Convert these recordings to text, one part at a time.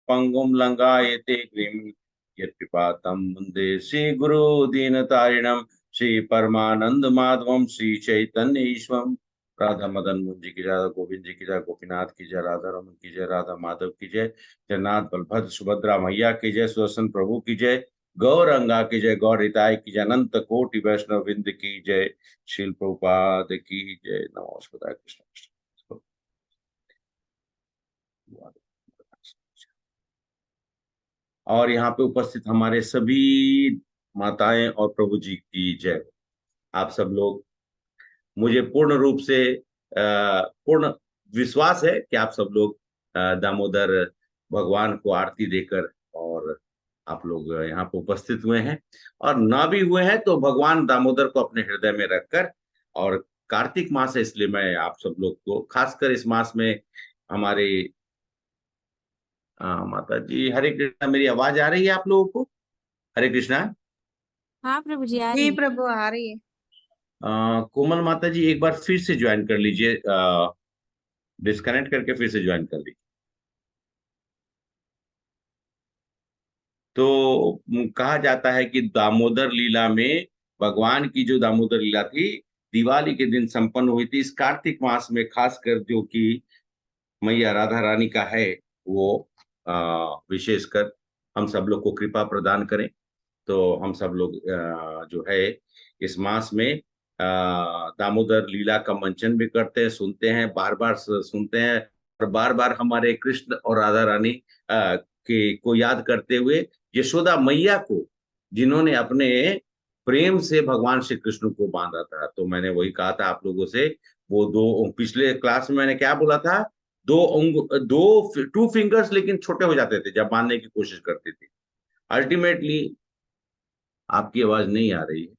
पंगुम लंघयते गिरिं यत्कृपातं वन्दे श्री गुरु दीनतारिणं श्री परमानंद माधवम श्री चैतन्य ईश्वरम। राधा मदन मोहन जी की जय, राधा गोविंद जी की जय, गोपीनाथ की जय, राधा रमन की जय, राधा माधव की जय, जगन्नाथ बलभद्र सुभद्रा मैया की जय, सुदर्शन प्रभु की जय, गौरंगा की जय, गौर हिताय की जय, अनंत कोटि वैष्णव विंद की जय, श्रील प्रभुपाद की जय। नमस्कार कृष्ण। और यहाँ पे उपस्थित हमारे सभी माताएं और प्रभु जी की जय। आप सब लोग, मुझे पूर्ण रूप से पूर्ण विश्वास है कि आप सब लोग दामोदर भगवान को आरती देकर और आप लोग यहाँ पे उपस्थित हुए हैं, और ना भी हुए हैं तो भगवान दामोदर को अपने हृदय में रखकर। और कार्तिक मास है, इसलिए मैं आप सब लोग को खासकर इस मास में हमारे माता जी, हरे कृष्णा, मेरी आवाज आ रही है आप लोगों को? हरे कृष्णा। हाँ प्रभु जी आ जी रही है। प्रभु आ रही है। कोमल माता जी एक बार फिर से ज्वाइन कर लीजिए, डिस्कनेक्ट करके फिर से ज्वाइन कर लीजिए। तो कहा जाता है कि दामोदर लीला में, भगवान की जो दामोदर लीला थी, दिवाली के दिन संपन्न हुई थी। इस कार्तिक मास में खासकर जो कि मैया राधा रानी का है, वो विशेषकर हम सब लोग को कृपा प्रदान करें। तो हम सब लोग जो है इस मास में दामोदर लीला का मंचन भी करते हैं, सुनते हैं, बार बार सुनते हैं, और बार बार हमारे कृष्ण और राधा रानी के को याद करते हुए, यशोदा मैया को, जिन्होंने अपने प्रेम से भगवान श्री कृष्ण को बांधा था। तो मैंने वही कहा था आप लोगों से, वो दो, पिछले क्लास में मैंने क्या बोला था, दो उंग दो टू फिंगर्स लेकिन छोटे हो जाते थे जब बांधने की कोशिश करते थे। अल्टीमेटली आपकी आवाज नहीं आ रही है।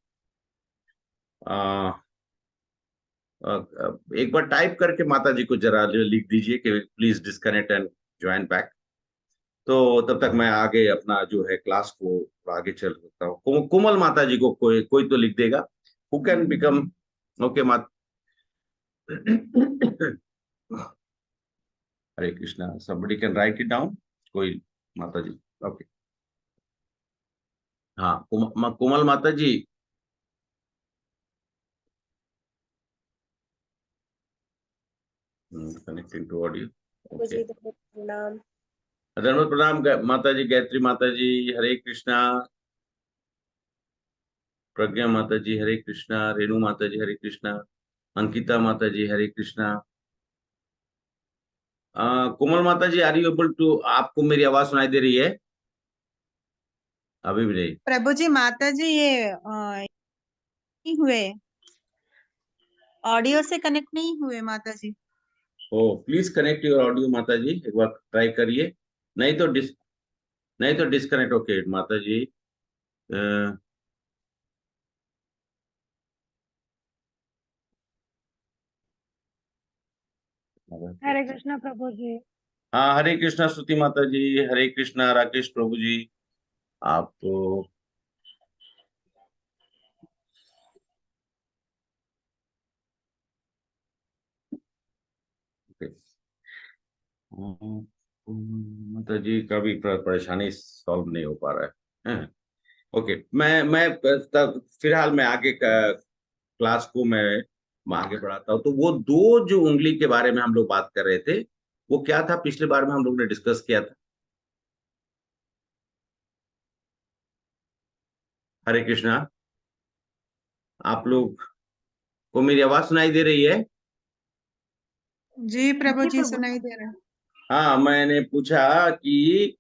एक बार टाइप करके माता जी को जरा लिख दीजिए कि please disconnect and join back. तो तब तक मैं आगे अपना जो है क्लास को आगे चल सकता हूँ। कोमल माता जी को कोई कोई तो लिख देगा, हु कैन बिकम। ओके माता। Hare Krishna, somebody can write it down, कोई माता जी। ओके, हाँ कोमल माता जी। Connecting to audio. ओके, प्रणाम। धन्यवाद, प्रणाम माता जी, गायत्री माता जी हरे कृष्णा, प्रज्ञा माता जी हरे कृष्णा, रेणु माता जी हरे कृष्णा, अंकिता माता जी हरे कृष्णा। कोमल माता जी, आर यू एबल टू, आपको मेरी आवाज सुनाई दे रही है? अभी भी नहीं? प्रभु जी माता जी ये नहीं हुए, ऑडियो से कनेक्ट नहीं हुए माता जी। ओ प्लीज कनेक्ट योर ऑडियो माता जी, एक बार ट्राई करिए, नहीं तो नहीं तो डिस्कनेक्ट। ओके माता जी, हरे कृष्णा प्रभु जी। हाँ हरे कृष्णा श्रुति माता जी, हरे कृष्णा राकेश प्रभु जी। आप तो माता जी का भी परेशानी सॉल्व नहीं हो पा रहा है। ओके, मैं तब फिलहाल मैं आगे का क्लास को मैं आगे बढ़ाता हूँ। तो वो दो जो उंगली के बारे में हम लोग बात कर रहे थे, वो क्या था, पिछले बार में हम लोग ने डिस्कस किया था। हरे कृष्णा, आप लोग को मेरी आवाज सुनाई दे रही है? जी प्रभु जी जी प्रभु। सुनाई दे रहा। हाँ, मैंने पूछा कि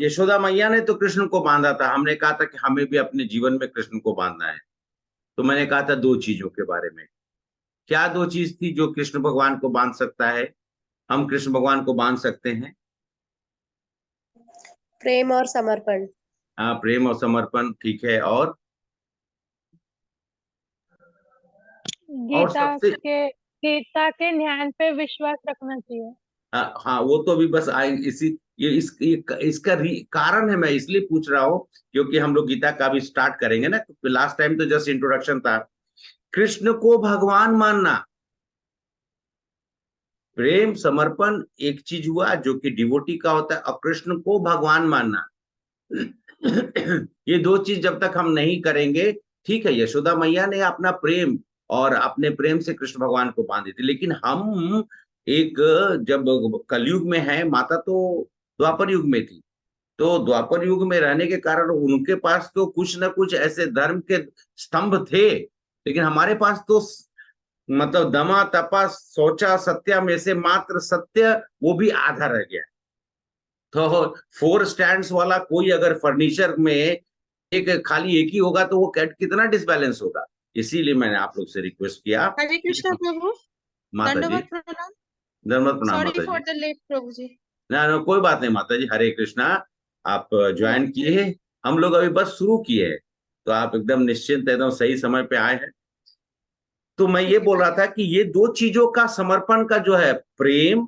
यशोदा मैया ने तो कृष्ण को बांधा था, हमने कहा था कि हमें भी अपने जीवन में कृष्ण को बांधना है। तो मैंने कहा था दो चीजों के बारे में। क्या दो चीज थी जो कृष्ण भगवान को बांध सकता है, हम कृष्ण भगवान को बांध सकते हैं? प्रेम और समर्पण। हाँ, प्रेम और समर्पण, ठीक है। और गीता सबसे, के गीता के ज्ञान पे विश्वास रखना चाहिए। हाँ वो तो अभी बस आएंगे, इसी इसका कारण है, मैं इसलिए पूछ रहा हूँ क्योंकि हम लोग गीता का भी स्टार्ट करेंगे ना। लास्ट टाइम तो जस्ट इंट्रोडक्शन था। कृष्ण को भगवान मानना, प्रेम समर्पण एक चीज हुआ जो कि डिवोटी का होता है, और कृष्ण को भगवान मानना। ये दो चीज जब तक हम नहीं करेंगे, ठीक है, यशोदा मैया ने अपना प्रेम और अपने प्रेम से कृष्ण भगवान को बांधी थी, लेकिन हम एक, जब कलयुग में है, माता तो द्वापर युग में थी, तो द्वापर युग में रहने के कारण उनके पास तो कुछ ना कुछ ऐसे धर्म के स्तंभ थे, लेकिन हमारे पास तो मतलब दमा तपा सोचा सत्या में से मात्र सत्य, वो भी आधा रह गया। तो 4 स्टैंड्स वाला कोई अगर फर्नीचर में एक खाली एक ही होगा तो वो कितना डिसबैलेंस होगा। इसीलिए मैंने आप लोग से रिक्वेस्ट किया हरे कि कृष्णा प्रभु। माता जी, दंडवत प्रणाम। धन्यवाद, प्रणाम सॉरी माता फॉर जी। द लेट प्रभु जी। ना ना, कोई बात नहीं माता जी, हरे कृष्णा। आप ज्वाइन किए हैं, हम लोग अभी बस शुरू किए हैं, तो आप एकदम निश्चिंत, एकदम सही समय पे आए हैं। तो मैं ये बोल रहा था कि ये दो चीजों का समर्पण का जो है, प्रेम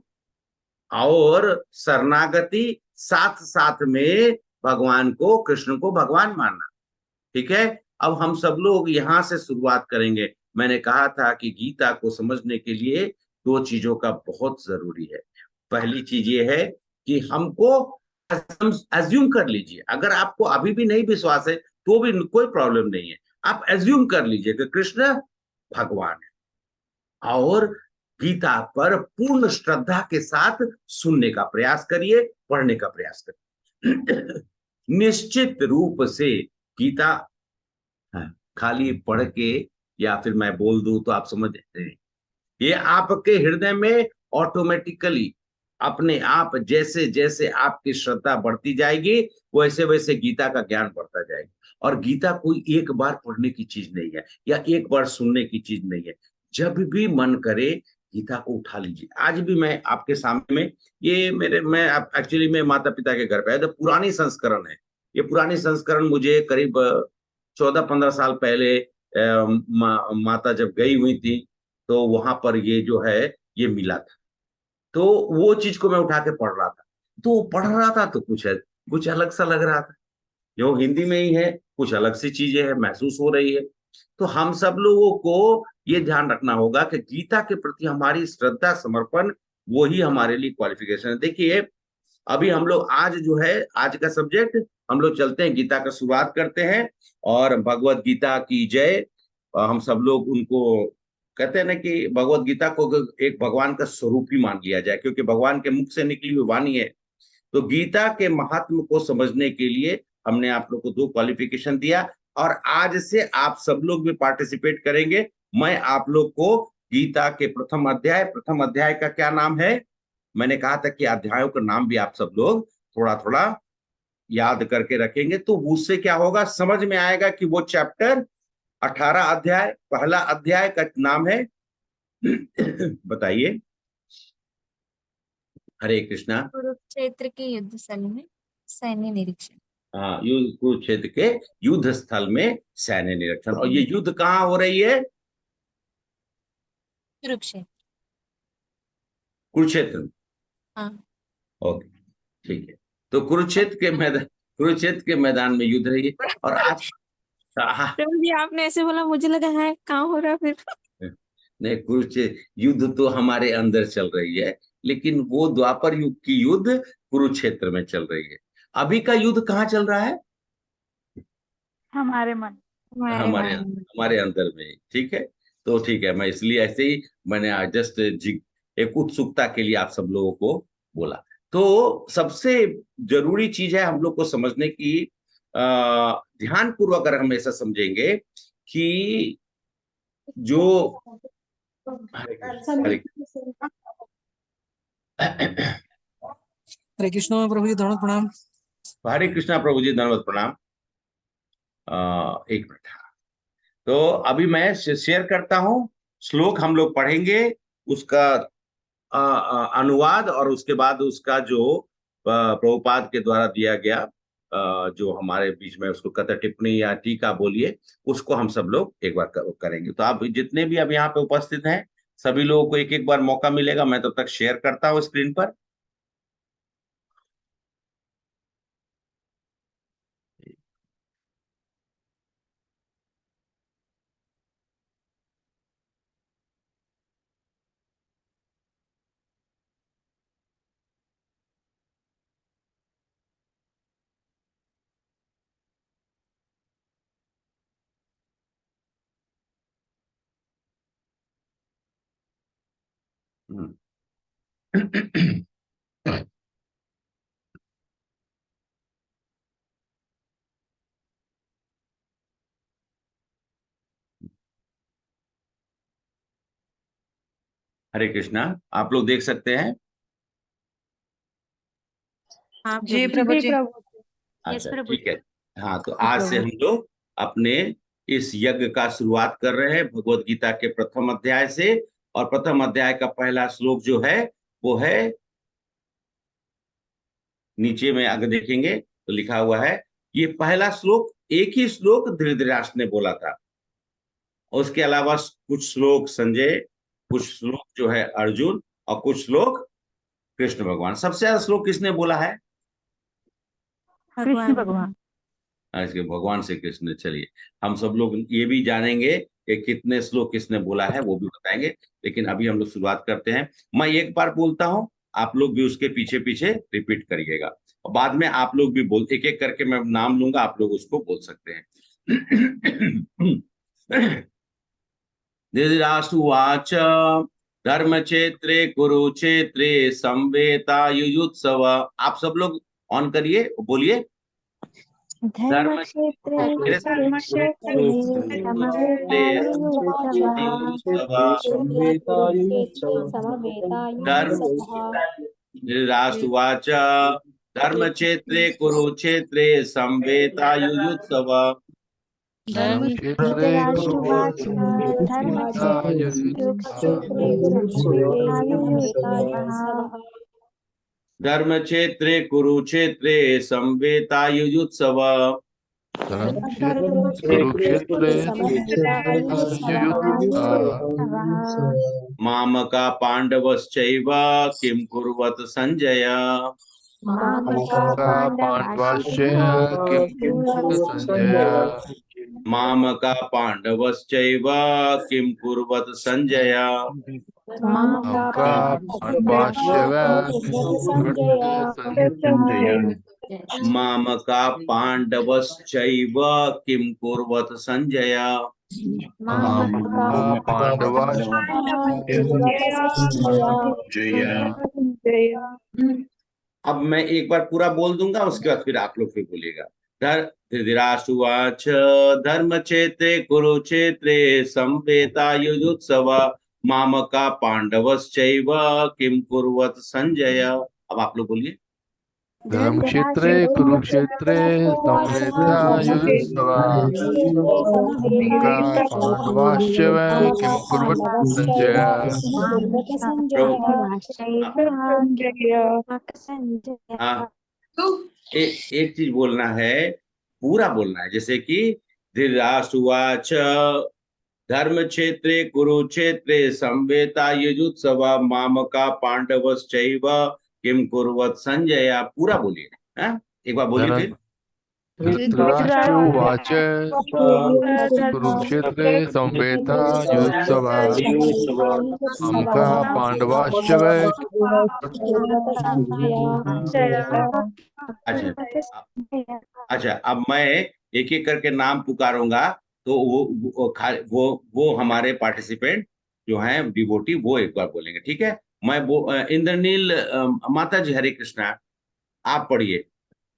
और शरणागति, साथ साथ में भगवान को, कृष्ण को भगवान मानना, ठीक है। अब हम सब लोग यहां से शुरुआत करेंगे। मैंने कहा था कि गीता को समझने के लिए दो चीजों का बहुत जरूरी है। पहली चीज ये है कि हमको एज्यूम कर लीजिए, अगर आपको अभी भी नहीं विश्वास है तो भी कोई प्रॉब्लम नहीं है, आप एज्यूम कर लीजिए कि कृष्ण भगवान है, और गीता पर पूर्ण श्रद्धा के साथ सुनने का प्रयास करिए, पढ़ने का प्रयास करिए। निश्चित रूप से गीता, हाँ, खाली पढ़ के या फिर मैं बोल दूं तो आप समझ जाते हैं, ये आपके हृदय में ऑटोमेटिकली अपने आप, जैसे जैसे आपकी श्रद्धा बढ़ती जाएगी, वैसे वैसे गीता का ज्ञान बढ़ता जाएगा। और गीता कोई एक बार पढ़ने की चीज नहीं है, या एक बार सुनने की चीज नहीं है। जब भी मन करे गीता को उठा लीजिए। आज भी मैं आपके सामने में, ये मेरे, मैं एक्चुअली मैं माता पिता के घर पे आया, तो पुरानी संस्करण है। ये पुरानी संस्करण मुझे करीब 14-15 साल पहले माता जब गई हुई थी, तो वहां पर ये जो है, ये मिला था। तो वो चीज को मैं उठा के पढ़ रहा था, तो पढ़ रहा था तो कुछ अलग सा लग रहा था। जो हिंदी में ही है, कुछ अलग सी चीजें है महसूस हो रही है। तो हम सब लोगों को ये ध्यान रखना होगा कि गीता के प्रति हमारी श्रद्धा, समर्पण, वो ही हमारे लिए क्वालिफिकेशन है। देखिए, अभी हम लोग आज जो है, आज का सब्जेक्ट, हम लोग चलते हैं, गीता का शुरुआत करते हैं। और भगवत गीता की जय। हम सब लोग उनको कहते हैं ना कि भगवत गीता को एक भगवान का स्वरूप ही मान लिया जाए, क्योंकि भगवान के मुख से निकली हुई वाणी है। तो गीता के महात्म को समझने के लिए हमने आप लोग को 2 क्वालिफिकेशन दिया, और आज से आप सब लोग भी पार्टिसिपेट करेंगे। मैं आप लोग को गीता के प्रथम अध्याय का क्या नाम है, मैंने कहा था कि अध्यायों का नाम भी आप सब लोग थोड़ा थोड़ा याद करके रखेंगे, तो उससे क्या होगा, समझ में आएगा कि वो चैप्टर 18 अध्याय, पहला अध्याय का नाम है बताइए। हरे कृष्णा। कुरुक्षेत्र के युद्ध स्थल में सैन्य निरीक्षण। हाँ, युद्ध, कुरुक्षेत्र के युद्ध स्थल में सैन्य निरीक्षण। और ये युद्ध कहाँ हो रही है? कुरुक्षेत्र। कुरुक्षेत्र में। हाँ। ओके, ठीक है। तो कुरुक्षेत्र के मैदान में युद्ध रही है। और आज प्रभु जी आपने ऐसे बोला, मुझे लगा है कहाँ हो रहा है फिर। नहीं, कुरुक्षेत्र युद्ध तो हमारे अंदर चल रही है, लेकिन वो द्वापर युग की युद्ध कुरुक्षेत्र में चल रही है। अभी का युद्ध कहाँ चल रहा है? हमारे मन। हमारे हमारे मन में। हमारे अंदर में, ठीक है। तो ठीक है, मैं इसलिए ऐसे ही मैंने जस्ट एक उत्सुकता के लिए आप सब लोगों को बोला। तो सबसे जरूरी चीज है हम लोग को समझने की, ध्यान पूर्वक अगर हम ऐसा समझेंगे कि जो, हरे कृष्ण, हरे हरे कृष्ण प्रभु जी, धन्यवाद प्रणाम। हरे कृष्णा प्रभु जी, धन्यवाद, प्रणाम। एक मिनट। तो अभी मैं शेयर करता हूँ, श्लोक हम लोग पढ़ेंगे, उसका अनुवाद, और उसके बाद उसका जो प्रभुपाद के द्वारा दिया गया, जो हमारे बीच में उसको कथा टिप्पणी या टीका बोलिए, उसको हम सब लोग एक बार करेंगे। तो आप जितने भी अब यहाँ पे उपस्थित हैं, सभी लोगों को एक एक बार मौका मिलेगा। मैं तब तक शेयर करता हूँ स्क्रीन पर। हरे कृष्णा, आप लोग देख सकते हैं? हाँ जी प्रभु प्रभु जी जी। प्रभु जी। यस अच्छा, प्रभु ठीक है। हाँ, तो जी आज से प्रभु। हम लोग अपने इस यज्ञ का शुरुआत कर रहे हैं भगवत गीता के प्रथम अध्याय से। और प्रथम अध्याय का पहला श्लोक जो है वो है, नीचे में आगे देखेंगे तो लिखा हुआ है, ये पहला श्लोक, एक ही श्लोक धृतराष्ट्र ने बोला था। और उसके अलावा कुछ श्लोक संजय, कुछ श्लोक जो है अर्जुन, और कुछ श्लोक कृष्ण भगवान। सबसे ज्यादा श्लोक किसने बोला है? कृष्ण भगवान। भगवान। इसके भगवान श्री कृष्ण। चलिए, हम सब लोग ये भी जानेंगे कि कितने श्लोक किसने बोला है, वो भी बताएंगे। लेकिन अभी हम लोग शुरुआत करते हैं। मैं एक बार बोलता हूं, आप लोग भी उसके पीछे पीछे रिपीट करिएगा, और बाद में आप लोग भी बोल, एक एक करके मैं नाम लूंगा, आप लोग उसको बोल सकते हैं। धृतराष्ट्रउवाच धर्मक्षेत्रे कुरुक्षेत्रे संवेतायुयुत्सव। आप सब लोग ऑन करिए, बोलिए। धर्म धर्मक्षेत्रे मेरे साथ, कुरुक्षेत्रे युयुत्सव। धर्म धृतराष्ट्रउवाच धर्मक्षेत्रे कुरुक्षेत्रे संवेतायुयुत्सव। धर्मक्षेत्रे धृतराष्ट्रवाच कुरुक्षेत्रे धर्मक्षेत्रे कुरुक्षेत्रे संवेतायुयुत्सवः। धर्मक्षेत्रे कुरुक्षेत्रे संवेतायुयुत्सव। कुरुक्षेत्रे मामका पांडवश्चैव किं कुर्वत संजय। मामका पाण्डवाश्च किं कुर्वत पाण्डवाश्च संजय। मामका पांडवश्चैव किं कुर्वत संजय। मामका पाण्डवाश्च किं कुर्वत संजय। मामका पांडवश्चैव किं कुर्वत संजय। मामका पाण्डवाश्च अब मैं एक बार पूरा बोल दूंगा, उसके बाद फिर आप लोग फिर बोलिएगा। धृतराष्ट्रउवाच धर्मक्षेत्रे कुरुक्षेत्रे संवेतायुयुत्सव मामका पांडवश्चैव किं कुर्वत संजय। अब आप लोग बोलिए। धर्मक्षेत्रे कुरुक्षेत्रे संवेतायुयुत्सव मामका पाण्डवाश्च किं कुर्वत संजय। हाँ, एक चीज बोलना है, पूरा बोलना है। जैसे कि धृतराष्ट्रउवाच धर्मक्षेत्रे कुरुक्षेत्रे संवेतायुयुत्सव मामका पांडवश्चैव किं कुर्वत संजय। पूरा बोलिए। हाँ, एक बार बोलिए फिर। धृतराष्ट्रउवाच कुरुक्षेत्रे संवेतायुयुत्सव मामका पाण्डवाश्च अच्छा, अच्छा, अब मैं एक एक करके नाम पुकारूंगा, तो वो हमारे पार्टिसिपेंट जो हैं डिवोटी, वो एक बार बोलेंगे, ठीक है? मैं इंद्रनील माता जी, हरे कृष्णा, आप पढ़िए।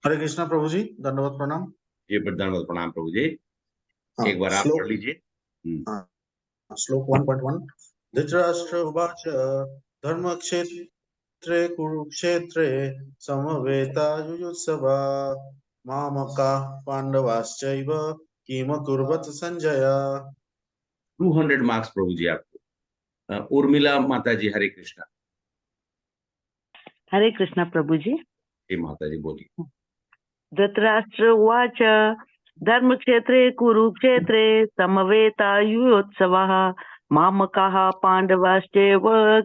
हरे कृष्णा प्रभु जी, दंडवत प्रणाम। जी, दंडवत प्रणाम प्रभु जी। हाँ, एक बार आप पढ़ लीजिए। श्लोक 1.1। धृतराष्ट्र उवाच धर्मक्षेत्रे कुरुक्षेत्रे समवेतायुयुत्सव मामकाः पांडवाश्चैव किम कुर्वत संजय। 200 मार्क्स प्रभु जी आपको। उर्मिला माता जी, हरे कृष्णा। हरे कृष्णा प्रभु जी। जी माता जी, बोलिए। धृतराष्ट्र उवाच धर्मक्षेत्रे कुरुक्षेत्रे समवेतायुयोत्सवः मामकाः पांडवाश्चैव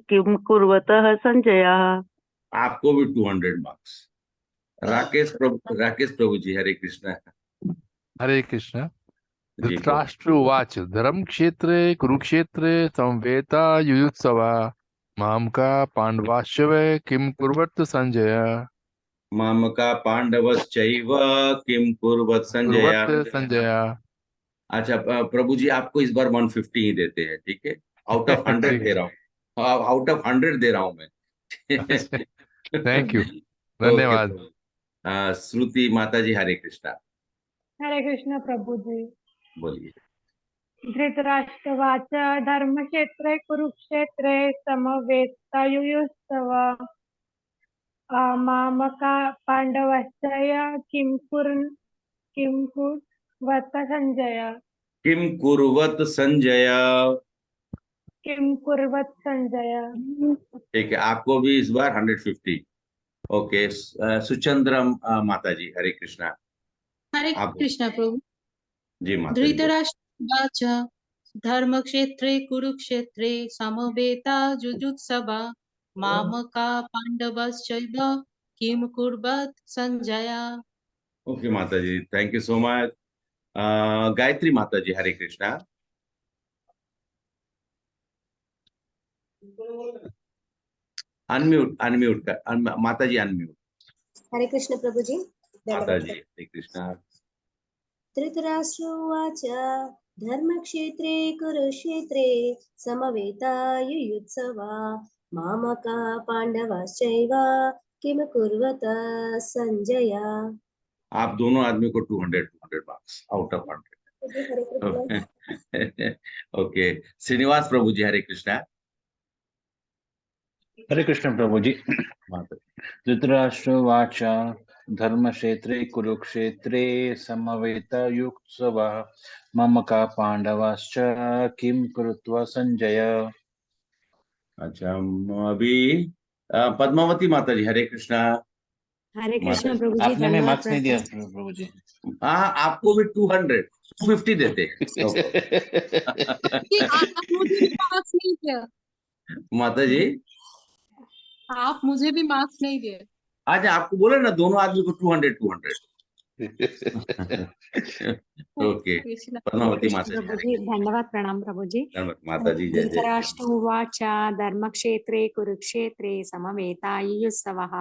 किं कुर्वतः संजय। आपको भी 200 मार्क्स। राकेश प्रभु जी, हरे कृष्णा। हरे कृष्ण। जी, धृतराष्ट्रउवाच धर्मक्षेत्रे कुरुक्षेत्रे संवेतायुयुत्सव मामका पाण्डवाश्च किं कुर्वत संजय। मामका पांडवश्चैव किं कुर्वत संजय। संजय। अच्छा, प्रभु जी आपको इस बार 150 ही देते हैं, ठीक है? आउट ऑफ 100 दे रहा हूँ। आउट ऑफ 100 दे रहा हूं मैं। थैंक यू, ओके धन्यवाद। प्रभु। श्रुति माता जी, हरे कृष्णा। हरे कृष्ण प्रभु जी। बोलिए। धृतराष्ट्रवाच धर्मक्षेत्रे कुरुक्षेत्रे समवेतायुयुत्सव मामका पाण्डवश्चय किं कुर्वत संजय। किम कुर्वत संजय। किं कुर्वत संजय। ठीक है, आपको भी इस बार 150। ओके सुचंद्रम माता जी, हरे कृष्णा। हरे आप कृष्ण प्रभु। जी माता जी बोलिए। धृतराष्ट्रवाच धर्मक्षेत्रे कुरुक्षेत्रे समवेता जुजुत्सवा मामका पाण्डवश्चैव किं कुर्वत संजय। ओके माता जी, thank you so much. Gayatri माता जी, हरे कृष्णा। अनम्यूट अनम्यूट कर, माता जी अनम्यूट। हरे कृष्ण प्रभु जी। माता जी, हरे कृष्णा। धृतराष्ट्र उवाच धर्मक्षेत्रे कुरुक्षेत्रे समवेतायुयुत्सवा मामका पाण्डवाश्चैव किम कुर्वत संजय। आप दोनों आदमी को 200 marks out of 100। Hare Krishna. Okay Srinivas Prabhu जी, हरे कृष्णा। हरे कृष्ण प्रभु जी। माता धृतराष्ट्रवाच धर्मक्षेत्रे कुरुक्षेत्रे समवेतायुत्सवः ममका पाण्डवाश्च किं कृत्वा संजय। अच्छा अभी पद्मावती माता जी, हरे कृष्णा। हरे माता कृष्ण जी, प्रभु जी, आपने में धन्यवाद मार्क्स नहीं दिया प्रणाम। प्रभु जी। हाँ आपको भी 250 देते हैं, नो आप मुझे भी मार्क्स नहीं दिए। माता जी आप मुझे भी मार्क्स नहीं दिए। आज आपको बोले ना दोनों आदमी को 200। ओके कृष्ण। पद्मावती कृष्ण माता जी, प्रभु हरे जी, धन्यवाद प्रणाम प्रभु जी। कृष्णा। माता जी जय जय। धृतराष्ट्र उवाच धर्मक्षेत्रे कुरुक्षेत्रे समवेतायुयुत्सवः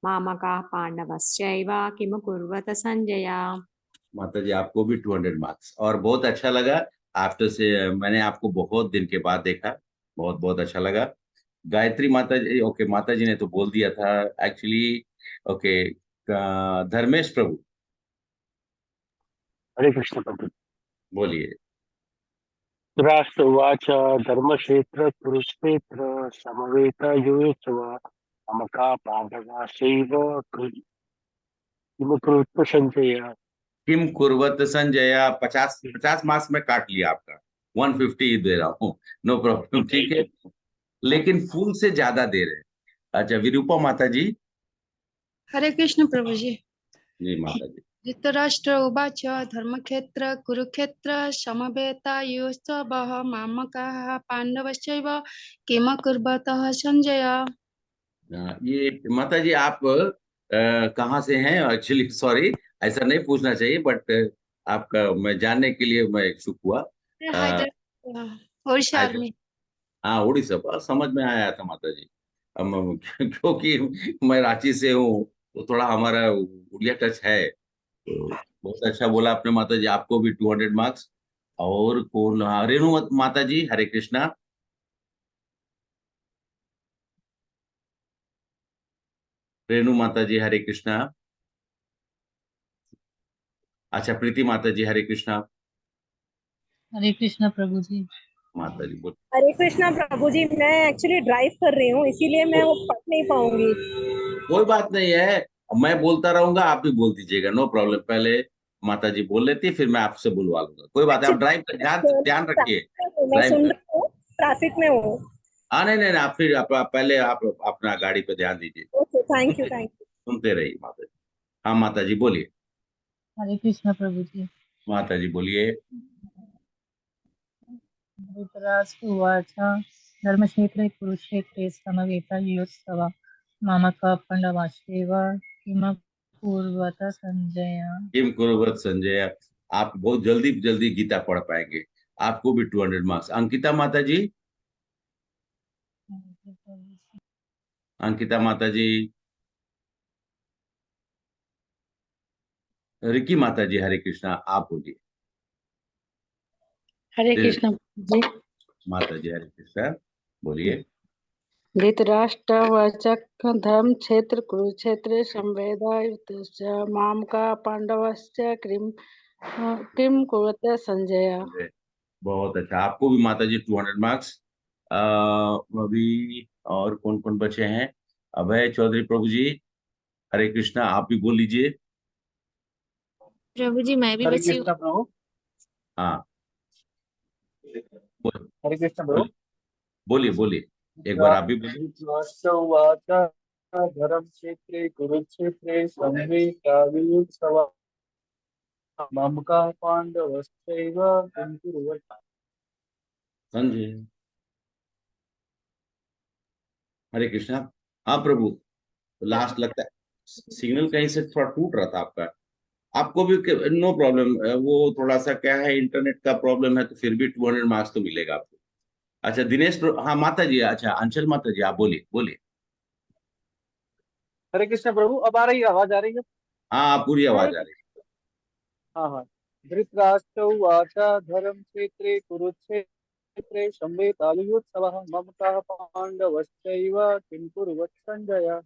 मामकाः पाण्डवश्चैव किम कुर्वत संजय। माता जी आपको भी 200 मार्क्स, और बहुत अच्छा लगा। आफ्टर से मैंने आपको बहुत दिन के बाद देखा, बहुत बहुत अच्छा लगा। गायत्री माता जी, ओके माता जी ने तो बोल दिया था एक्चुअली। ओके धर्मेश प्रभु हरे कृष्ण प्रभु। बोलिए। राष्ट्र उवाच धर्मक्षेत्र कुरुक्षेत्र समवेतायुयुत्सव ममका पाण्डवाश्चैव किम कुर्वत संजय। किम कुर्वत संजय। 50 मार्क्स में काट लिया आपका, 150 दे रहा हूँ, नो प्रॉब्लम, ठीक है। लेकिन फूल से ज्यादा दे रहे हैं। अच्छा विरूपा माता जी। हरे कृष्ण प्रभु जी। जी माता जी। धृतराष्ट्र उवाच धर्मक्षेत्र कुरुक्षेत्र समवेतायुत्सवः मामकाः पाण्डवश्चैव किम कुर्वतः संजय। ये माता जी आप कहाँ से हैं एक्चुअली, सॉरी ऐसा नहीं पूछना चाहिए, बट आपका मैं जानने के लिए मैं इच्छुक हुआ। हैदराबाद उड़ीसा अच्छा, में। हाँ उड़ीसा, बस समझ में आया था माता जी। क्योंकि मैं रांची से हूँ तो थोड़ा हमारा उड़िया टच है, तो बहुत अच्छा बोला आपने माता जी, आपको भी 200 मार्क्स। और कौन, हाँ, रेणु माता जी, हरे कृष्णा। रेणु माता जी, हरे कृष्णा। अच्छा प्रीति माता जी, हरे कृष्णा। हरे कृष्णा प्रभु जी। माता जी बोल। हरे कृष्णा प्रभु जी, मैं एक्चुअली ड्राइव कर रही हूँ इसीलिए मैं वो पढ़ नहीं पाऊंगी। कोई बात नहीं है, मैं बोलता रहूंगा, आप भी बोल दीजिएगा, नो प्रॉब्लम। पहले माता जी बोल लेती है, फिर मैं आपसे बुलवा लूंगा, कोई बात है। आप ड्राइव का ध्यान रखिए, मैं ड्राइव सुन का। रही हूँ, ट्रैफिक में हूँ। हाँ नहीं नहीं नहीं, आप फिर पहले आप अपना गाड़ी पे ध्यान दीजिए। Okay thank you thank you. सुनते रहिए माता जी। हाँ माता जी बोलिए। हरे कृष्णा प्रभु जी। माता जी बोलिए। धृतराष्ट्र उवाच धर्मक्षेत्रे कुरुक्षेत्रे समवेतायुत्सवः मामकाः पाण्डवाश्चैव किम कुर्वत संजय। किम कुर्वत संजय। आप बहुत जल्दी जल्दी गीता पढ़ पाएंगे, आपको भी 200 मार्क्स। अंकिता माता जी। अंकिता माता जी। रिकी माता जी, हरे कृष्णा, आप बोलिए। हरे कृष्ण जी। माता जी हरे कृष्णा, बोलिए। धृतराष्ट्रवाच धर्म क्षेत्र कुरुक्षेत्रे संवेदायुतस्य मामका पांडवश्च किम कुरुत संजय। बहुत अच्छा, आपको भी माता जी 200 मार्क्स। अभी और कौन कौन बचे हैं? अभय चौधरी प्रभु जी, हरे कृष्णा, आप भी बोल लीजिए। प्रभु जी मैं भी हरे बची हूँ। कृष्णा प्रभु। हाँ हरे कृष्णा प्रभु। बोलिए बोलिए, एक बार आप भी बोलिए। धृतराष्ट्रवाच धर्म क्षेत्रे कुरुक्षेत्रे संवेदायुत्सवा मामका पांडवश्चैव किं कुर्वत संजय। हरे कृष्णा। हाँ प्रभु, लास्ट लगता है सिग्नल कहीं से थोड़ा टूट रहा था आपका। आपको भी नो प्रॉब्लम, वो थोड़ा सा क्या है, इंटरनेट का प्रॉब्लम है, तो फिर भी 200 मार्क्स तो मिलेगा आपको। अच्छा दिनेश हाँ माता जी, अच्छा अंचल माता जी, आप बोलिए बोलिए। हरे कृष्णा प्रभु। अब आ रही है, आवाज आ रही है? हाँ पूरी हरे आवाज आ रही है। हाँ हाँ। धृतराष्ट्रवाच धर्म क्षेत्रे कुरुक्षेत्रे संवेदायुत्सवः ममता पांडवश्चैव किं कुर्वत संजय।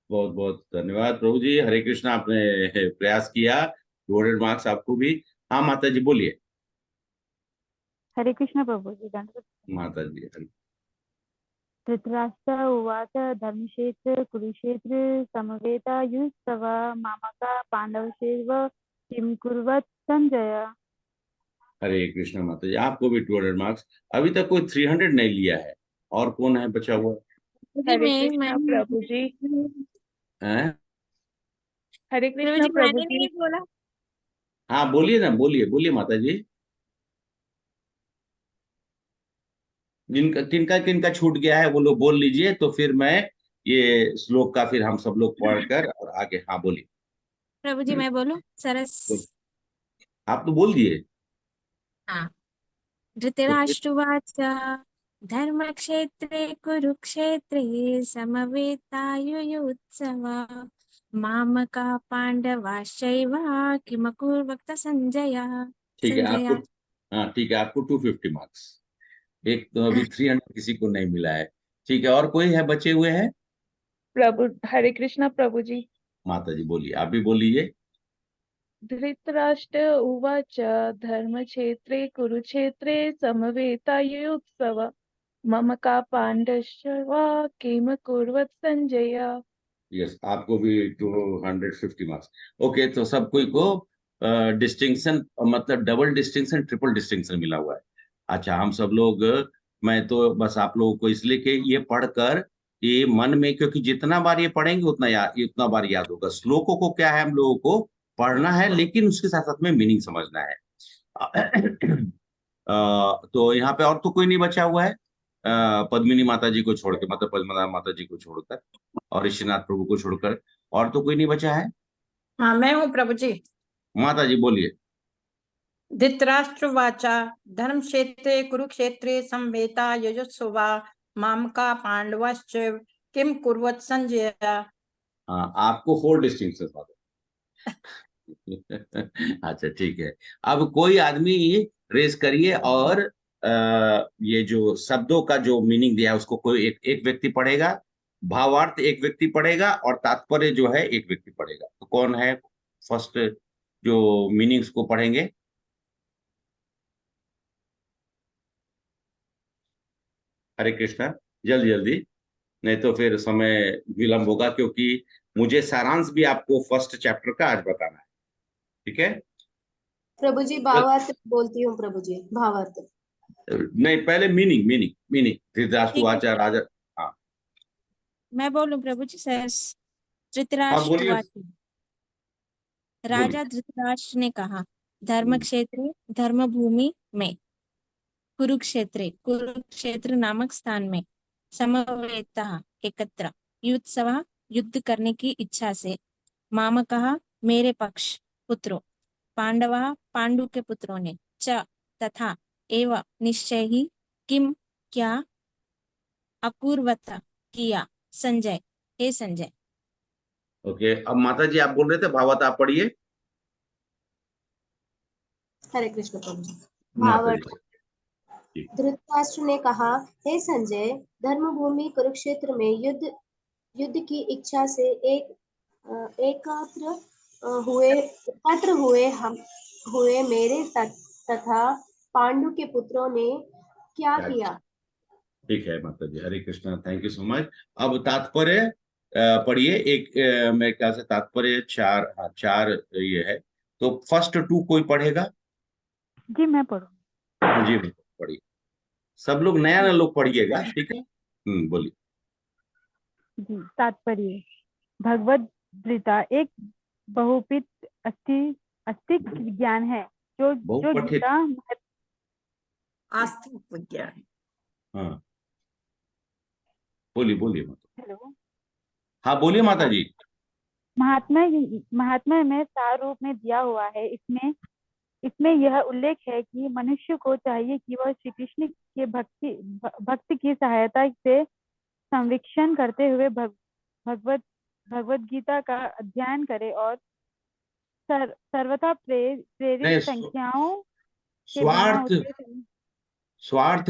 बहुत बहुत धन्यवाद प्रभु जी, हरे कृष्णा, आपने प्रयास किया, 200 मार्क्स आपको भी। हाँ माता जी बोलिए। हरे कृष्ण प्रभु जी। दंडवत। माता जी हरे। धृतराष्ट्र उवाच धर्मक्षेत्र कुरुक्षेत्र समवेतायुत्सव मामका पांडवश्चैव किं कुर्वत संजय। हरे कृष्णा माता जी, आपको भी 200 मार्क्स। अभी तक कोई 300 नहीं लिया है, और कौन है बचा हुआ? प्रभु जी हरे मैं कृष्णा प्रभु जी। हैं? हरे प्रभु कृष्णा जी प्रभु मैंने जी। नहीं बोला। हाँ बोलिए ना, बोलिए बोलिए माता जी। जिनका किनका किनका छूट गया है वो लोग बोल लीजिए, तो फिर मैं ये श्लोक का फिर हम सब लोग पढ़कर और आगे। हाँ बोलिए। प्रभु जी मैं बोलूं सरस। बोलिए। आप तो बोल दिए। हाँ। तो फिर धृतराष्ट्रवाच धर्मक्षेत्रे कुरुक्षेत्रे समवेतायुयुत्सव मामका पांडवाश्चैव किमकुर्वत संजय। ठीक है आपको। संजय। हाँ ठीक है, आपको 250 मार्क्स। एक तो अभी 300 किसी को नहीं मिला है। ठीक है, और कोई है बचे हुए हैं? प्रभु हरे कृष्णा प्रभु जी। माता जी बोलिए, आप भी बोलिए। धृतराष्ट्र उवाच धर्मक्षेत्रे कुरुक्षेत्रे समवेतायुत्सव मम का पांडवश्चैव किम कुर्वत संजय। यस, आपको भी 250 मार्क्स। ओके, तो सब कोई को डिस्टिंक्शन, मतलब डबल डिस्टिंक्शन ट्रिपल डिस्टिंक्शन मिला हुआ है। अच्छा हम सब लोग, मैं तो बस आप लोगों को इसलिए कि ये पढ़कर ये मन में, क्योंकि जितना बार ये पढ़ेंगे उतना बार याद होगा। श्लोकों को क्या है, हम लोगों को पढ़ना है, लेकिन उसके साथ साथ में मीनिंग समझना है। तो यहाँ पे और तो कोई नहीं बचा हुआ है, पद्मिनी माता जी को छोड़ के, मतलब पद्मनाभ माता जी को छोड़कर और ऋषिनाथ प्रभु को छोड़कर, और तो कोई नहीं बचा है। हाँ मैं हूँ प्रभु जी। माता जी बोलिए। धृतराष्ट्रवाचा धर्म क्षेत्रे कुरुक्षेत्रे संवेता यजुस्सुवा मामका पांडवश्च किम कुर्वत संजय। हाँ आपको 4 डिस्टिंक्शन था। अच्छा ठीक है, अब कोई आदमी रेस करिए, और ये जो शब्दों का जो मीनिंग दिया है उसको कोई एक व्यक्ति पढ़ेगा, भावार्थ एक व्यक्ति पढ़ेगा, और तात्पर्य जो है एक व्यक्ति पढ़ेगा। तो कौन है फर्स्ट जो मीनिंग्स को पढ़ेंगे? हरे कृष्णा, जल्दी जल्दी, नहीं तो फिर समय विलंब होगा, क्योंकि मुझे सारांश भी आपको फर्स्ट चैप्टर का आज बताना है। ठीक है? प्रभु जी भावार्थ बोलती हूँ प्रभु जी भावार्थ। नहीं, पहले मीनिंग मीनिंग मीनिंग ठीक है धृतराष्ट्रवाचा राजा। हाँ मैं बोलूं प्रभु जी सरस। हाँ बोलिए धृतराष्ट्रवाच बोलिए। राजा धृतराष्ट्र ने कहा धर्म क्षेत्र धर्म भूमि में कुरुक्षेत्र कुरुक्षेत्र नामक स्थान में समवेता एकत्र युत्सव युद्ध करने की इच्छा से मामकः मेरे पक्ष पुत्रों पांडव पांडु के पुत्रों ने च तथा एव निश्चय ही किम क्या अकुर्वत किया संजय हे संजय। ओके, अब माता जी आप बोल रहे थे, भावार्थ आप पढ़िए। हरे कृष्ण प्रभु जी। माता जी। भावार्थ धृतराष्ट्र ने कहा, हे संजय, धर्मभूमि कुरुक्षेत्र में युद्ध की इच्छा से एकत्र हुए मेरे तथा पांडु के पुत्रों ने क्या किया। ठीक है माता जी, Hare Krishna, thank you so much. अब तात्पर्य पढ़िए। एक मेरे ख्याल से तात्पर्य चार ये है, तो फर्स्ट 2 कोई पढ़ेगा? जी मैं पढ़ूँ। जी पढ़िए, सब लोग नया लोग पढ़िएगा, ठीक है। बोलिए। जी तात्पर्य, भगवद गीता एक बहुपित अस्तिक विज्ञान है जो बहुपठित गीता आस्तिक विज्ञान। हाँ बोलिए माता। हेलो, हाँ बोलिए माता जी। महात्मा में सार रूप में दिया हुआ है। इसमें यह उल्लेख है कि मनुष्य को चाहिए कि वह श्री कृष्ण के भक्त की सहायता से संवीक्षण करते हुए भगवत गीता का अध्ययन करे और सर्वथा प्रेरित संख्याओं के बिना स्वार्थ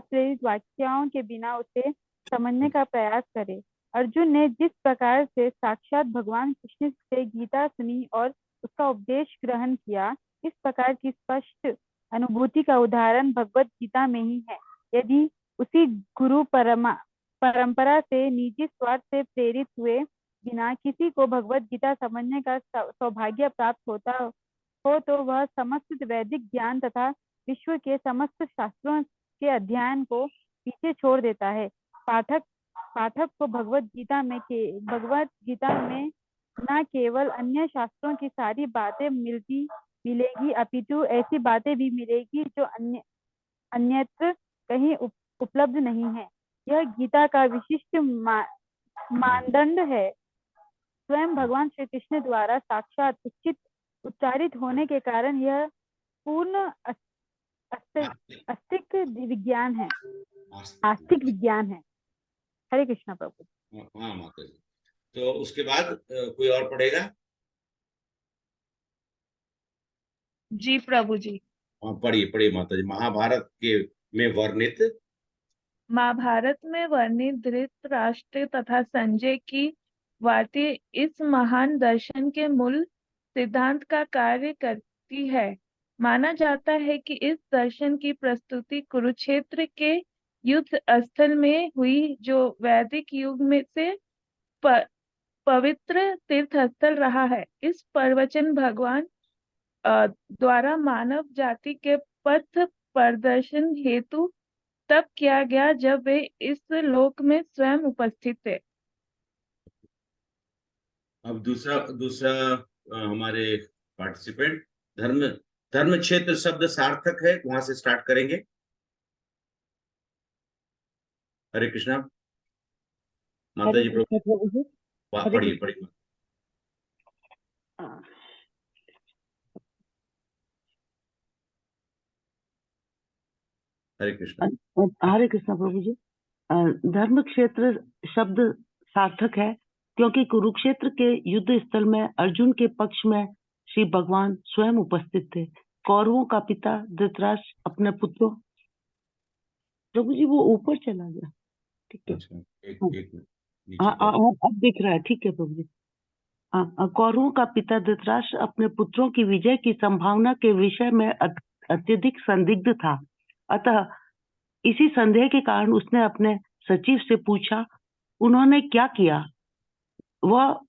प्रेरित वाक्यों के बिना उसे समझने का प्रयास करे। अर्जुन ने जिस प्रकार से साक्षात भगवान कृष्ण से गीता सुनी और उसका उपदेश ग्रहण किया, इस प्रकार की स्पष्ट अनुभूति का उदाहरण भगवत गीता में ही है। यदि उसी गुरु परंपरा से निजी स्वार्थ से प्रेरित हुए बिना किसी को भगवत गीता समझने का सौभाग्य प्राप्त होता हो तो वह समस्त वैदिक ज्ञान तथा विश्व के समस्त शास्त्रों के अध्ययन को पीछे छोड़ देता है। पाठक को भगवत गीता में न केवल अन्य शास्त्रों की सारी बातें मिलेगी अपितु ऐसी बातें भी मिलेगी जो अन्यत्र कहीं उपलब्ध नहीं है। यह गीता का विशिष्ट मानदंड है। स्वयं भगवान श्री कृष्ण द्वारा साक्षात उच्चारित होने के कारण यह पूर्ण आस्तिक विज्ञान है। हरे कृष्णा प्रभु। हाँ माता जी। तो उसके बाद कोई और पढ़ेगा? जी प्रभु जी। हाँ पढ़िए माता जी। महाभारत में वर्णित धृतराष्ट्र तथा संजय की वार्ता इस महान दर्शन के मूल सिद्धांत का कार्य करती है। माना जाता है कि इस दर्शन की प्रस्तुति कुरुक्षेत्र के युद्ध स्थल में हुई, जो वैदिक युग में से पवित्र तीर्थ स्थल रहा है। इस प्रवचन भगवान द्वारा मानव जाति के पथ प्रदर्शन हेतु तब किया गया जब वे इस लोक में स्वयं उपस्थित थे। अब दूसरा हमारे पार्टिसिपेंट धर्म क्षेत्र शब्द सार्थक है, वहां से स्टार्ट करेंगे। हरे कृष्णा माता जी। प्रभु जी पढ़िए। हरे कृष्णा प्रभु जी। धर्म क्षेत्र शब्द सार्थक है क्योंकि कुरुक्षेत्र के युद्ध स्थल में अर्जुन के पक्ष में श्री भगवान स्वयं उपस्थित थे। कौरवों का पिता धृतराष्ट्र अपने पुत्रों, प्रभु जी वो ऊपर चला गया, ठीक है। अब दिख रहा है, ठीक है प्रभु जी। कौरवों का पिता धृतराष्ट्र अपने पुत्रों की विजय की संभावना के विषय में अत्यधिक संदिग्ध था। अतः इसी संदेह के कारण उसने अपने सचिव से पूछा, उन्होंने क्या किया? वह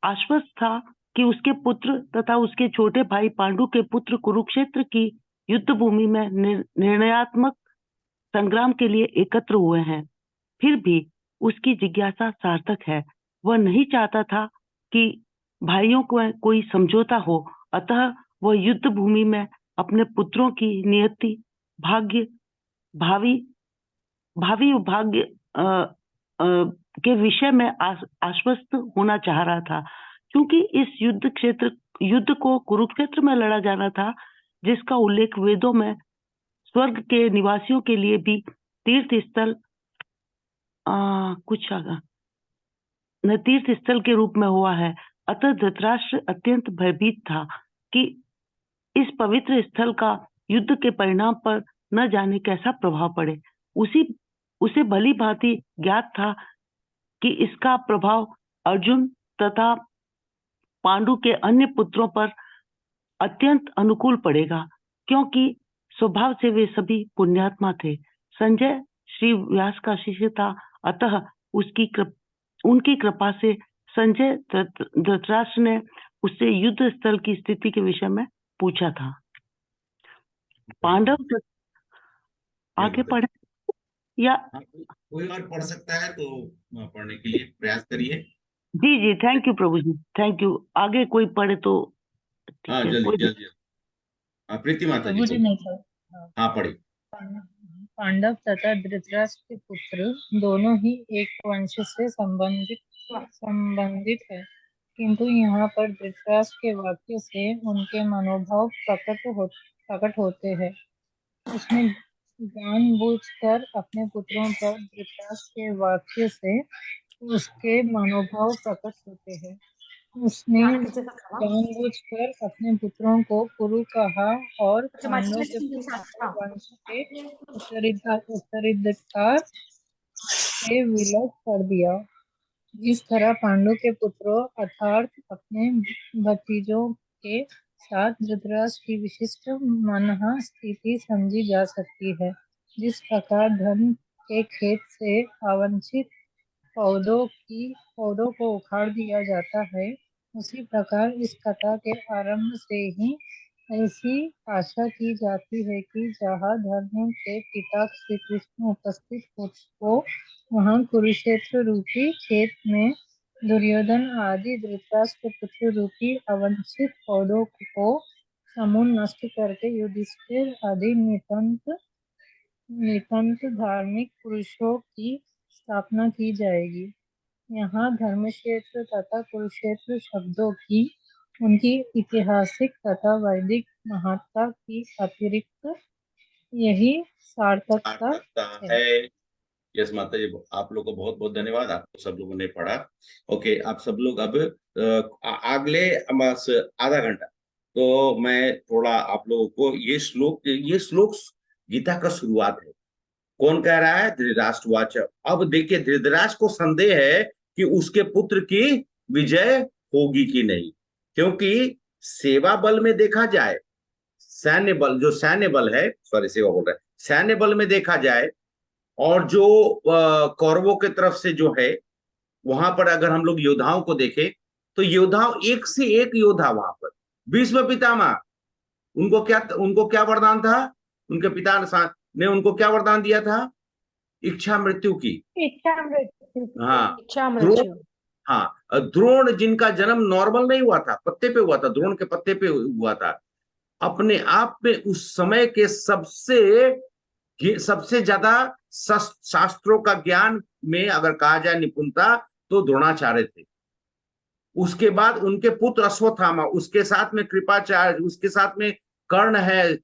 आश्वस्त था कि उसके पुत्र तथा उसके छोटे भाई पांडु के पुत्र कुरुक्षेत्र की युद्ध भूमि में निर्णयात्मक संग्राम के लिए एकत्र हुए हैं। फिर भी उसकी जिज्ञासा सार्थक है। वह नहीं चाहता था कि भाइयों को कोई समझौता हो, अतः वह युद्ध भूमि में अपने पुत्रों की नियति, भाग्य, भावी भाग्य के विषय में आश्वस्त होना चाह रहा था। क्योंकि इस युद्ध को कुरुक्षेत्र में लड़ा जाना था, जिसका उल्लेख वेदों में स्वर्ग के निवासियों के लिए भी तीर्थ स्थल के रूप में हुआ है। अतः धृतराष्ट्र अत्यंत भयभीत था कि इस पवित्र स्थल का युद्ध के परिणाम पर न जाने कैसा प्रभाव पड़े। उसे भली भांति ज्ञात था कि इसका प्रभाव अर्जुन तथा पांडु के अन्य पुत्रों पर अत्यंत अनुकूल पड़ेगा, क्योंकि स्वभाव से वे सभी पुण्यात्मा थे। संजय श्री व्यास का शिष्य था, अतः उनकी कृपा से संजय धृतराष्ट्र ने उससे युद्ध स्थल की स्थिति के विषय में पूछा था। पांडव आगे पढ़े या कोई और पढ़ सकता है तो पढ़ने के लिए प्रयास करिए। जी जी, thank you Prabhu ji, thank you. आगे कोई पढ़े तो हाँ, जल्दी प्रीति माता जी नहीं था। हाँ पढ़ी। पांडव तथा धृतराष्ट्र के पुत्र दोनों ही एक वंश से संबंधित है, किंतु यहाँ पर धृतराष्ट्र के वाक्य से उनके मनोभाव प्रकट होते हैं। उसने जानबूझकर अपने पुत्रों पर धृतराष्ट्र के वाक्य से उसके मनोभाव प्रकट होते हैं। उसने जानबूझकर अपने पुत्रों को कुरु कहा और पांडवों के वंश के उत्तराधिकार से विलग कर दिया। इस तरह पांडु के पुत्रों अर्थात अपने भतीजों के साथ धृतराष्ट्र की विशिष्ट मनः स्थिति समझी जा सकती है। जिस प्रकार धन के खेत से अवांछित पौधों को उखाड़ दिया जाता है, उसी प्रकार इस कथा के आरंभ से ही ऐसी आशा की जाती है कि जहाँ धर्म के पिता श्री कृष्ण उपस्थित हो, वहाँ कुरुक्षेत्र रूपी खेत में दुर्योधन आदि धृतराष्ट्र पुत्र रूपी अवांछित पौधों को समूल नष्ट करके युधिष्ठिर आदि नितांत धार्मिक पुरुषों की स्थापना की जाएगी। यहाँ धर्मक्षेत्र तथा कुरुक्षेत्र शब्दों की उनकी ऐतिहासिक तथा वैदिक महत्ता की अतिरिक्त यही सार्थकता है। यस माता जी, आप लोगों को बहुत बहुत धन्यवाद। आपको सब लोगों ने पढ़ा। ओके, आप सब लोग अब अगले बस आधा घंटा तो मैं थोड़ा आप लोगों को ये श्लोक गीता का शुरुआत है। कौन कह रहा है? धृतराष्ट्रवाच। अब देखिए, धृतराष्ट्र को संदेह है कि उसके पुत्र की विजय होगी कि नहीं, क्योंकि सेवा बल में देखा जाए, सैन्य बल है, सेवा बोल रहा है, सैन्य बल में देखा जाए और जो कौरवों के तरफ से जो है, वहां पर अगर हम लोग योद्धाओं को देखें तो योद्धा एक से एक योद्धा वहां पर। भीष्म पितामह, उनको क्या वरदान था? उनके पिता ने उनको क्या वरदान दिया था? इच्छा मृत्यु की। हाँ, द्रोण जिनका जन्म नॉर्मल नहीं हुआ था, पत्ते पे हुआ था, द्रोण के पत्ते पे हुआ था, अपने आप में उस समय के सबसे ज्यादा शास्त्रों का ज्ञान में अगर कहा जाए निपुणता तो द्रोणाचार्य थे। उसके बाद उनके पुत्र अश्वत्थामा, उसके साथ में कृपाचार्य, उसके साथ में कर्ण है,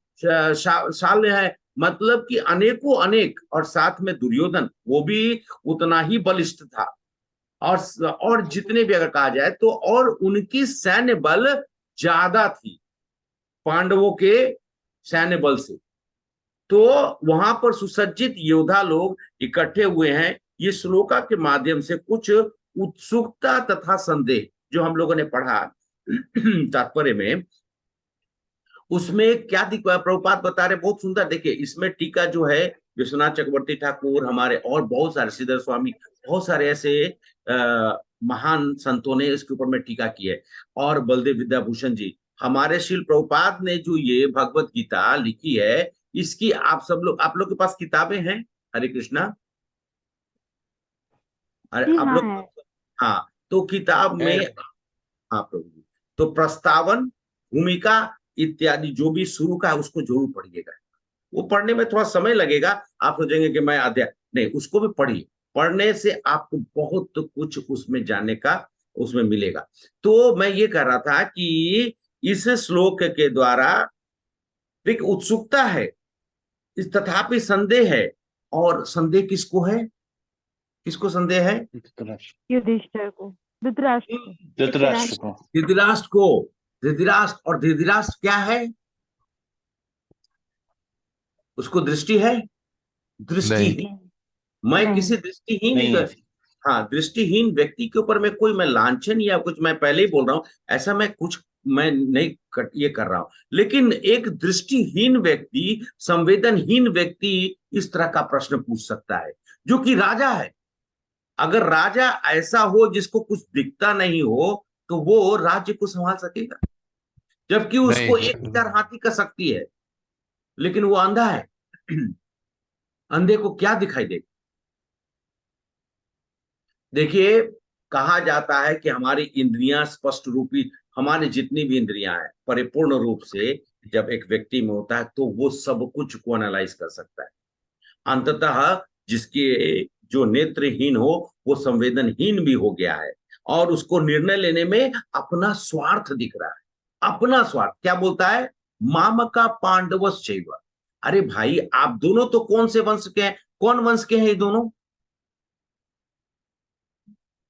शाल्य है, मतलब कि अनेक, और साथ में दुर्योधन, वो भी उतना ही बलिष्ठ था। और जितने भी अगर कहा जाए तो, और उनकी सैन्य बल ज्यादा थी पांडवों के सैन्य बल से। तो वहां पर सुसज्जित योद्धा लोग इकट्ठे हुए हैं। ये श्लोका के माध्यम से कुछ उत्सुकता तथा संदेह जो हम लोगों ने पढ़ा तात्पर्य में, उसमें क्या दिखा प्रभुपाद बता रहे, बहुत सुंदर। देखिए, इसमें टीका जो है विश्वनाथ चक्रवर्ती ठाकुर, हमारे और बहुत सारे श्रीधर स्वामी, बहुत सारे ऐसे महान संतों ने इसके ऊपर में टीका की है। और बलदेव विद्याभूषण जी, हमारे श्रील प्रभुपाद ने जो ये भगवत गीता लिखी है, इसकी आप लोग के पास किताबें हैं? हरे कृष्णा। अरे आप लोग, हाँ, तो किताब में, हाँ प्रभु जी, तो प्रस्तावन, भूमिका इत्यादि जो भी शुरू का है उसको जरूर पढ़िएगा। वो पढ़ने में थोड़ा समय लगेगा, आप सोचेंगे कि मैं अध्याय नहीं, उसको भी पढ़िए। पढ़ने से आपको बहुत कुछ उसमें जानने का उसमें मिलेगा। तो मैं ये कह रहा था कि इस श्लोक के द्वारा एक उत्सुकता है, इस तथापि संदेह है। और संदेह किसको है? किसको संदेह है? युधिष्ठिर को, धृतराष्ट्र को। धृतराष्ट्र। और धृतराष्ट्र क्या है? उसको दृष्टि है? दृष्टिहीन। मैं किसी दृष्टिहीन नहीं है। हाँ, दृष्टिहीन व्यक्ति के ऊपर मैं कोई लांछन या कुछ, मैं पहले ही बोल रहा हूँ, ऐसा मैं नहीं ये कर रहा हूं। लेकिन एक दृष्टिहीन व्यक्ति, संवेदनहीन व्यक्ति इस तरह का प्रश्न पूछ सकता है, जो कि राजा है। अगर राजा ऐसा हो जिसको कुछ दिखता नहीं हो, तो वो राज्य को संभाल सकेगा? जबकि उसको नहीं। 1000 हाथी का शक्ति है, लेकिन वो अंधा है। अंधे को क्या दिखाई देगा? देखिए, कहा जाता है कि हमारी इंद्रियां स्पष्ट रूपी, हमारी जितनी भी इंद्रियां हैं परिपूर्ण रूप से जब एक व्यक्ति में होता है, तो वो सब कुछ को एनालाइज कर सकता है। अंततः जिसके जो नेत्रहीन हो, वो संवेदनहीन भी हो गया है, और उसको निर्णय लेने में अपना स्वार्थ दिख रहा है। अपना स्वार्थ क्या बोलता है? मामका पांडवश्चैव। अरे भाई, आप दोनों तो कौन से वंश के हैं? कौन वंश के हैं ये दोनों?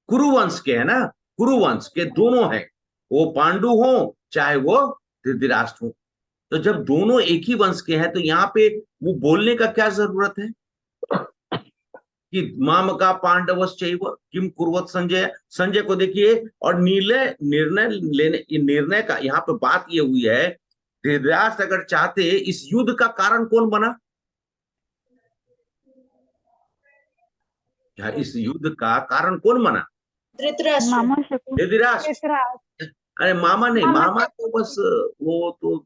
कुरुवंश के है ना, कुरुवंश के दोनों हैं। वो पांडु हो चाहे वो धृतराष्ट्र हो। तो जब दोनों एक ही वंश के हैं, तो यहाँ पे वो बोलने का क्या जरूरत है कि माम का पांडवश्चैव किम कुर्वत संजय? संजय को देखिए, और निर्णय का यहाँ पे बात ये हुई है, धृतराष्ट्र अगर चाहते, इस युद्ध का कारण कौन बना? इस युद्ध का कारण कौन बना? धृतराष्ट्र। अरे मामा नहीं, मामा तो बस वो तो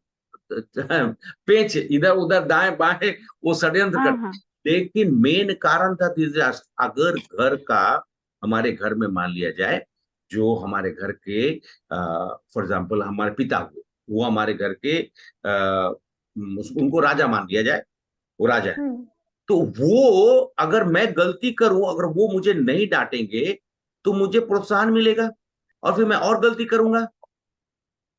पेच इधर उधर दाएं बाएं वो षड्यंत्र करते। लेकिन मेन कारण था धृतराष्ट्र। अगर घर का, हमारे घर में मान लिया जाए, जो हमारे घर के फॉर एग्जाम्पल हमारे पिता हुए, वो हमारे घर के उनको राजा मान लिया जाए, वो राजा है, तो वो अगर मैं गलती करूं, अगर वो मुझे नहीं डांटेंगे, तो मुझे प्रोत्साहन मिलेगा, और फिर मैं और गलती करूंगा।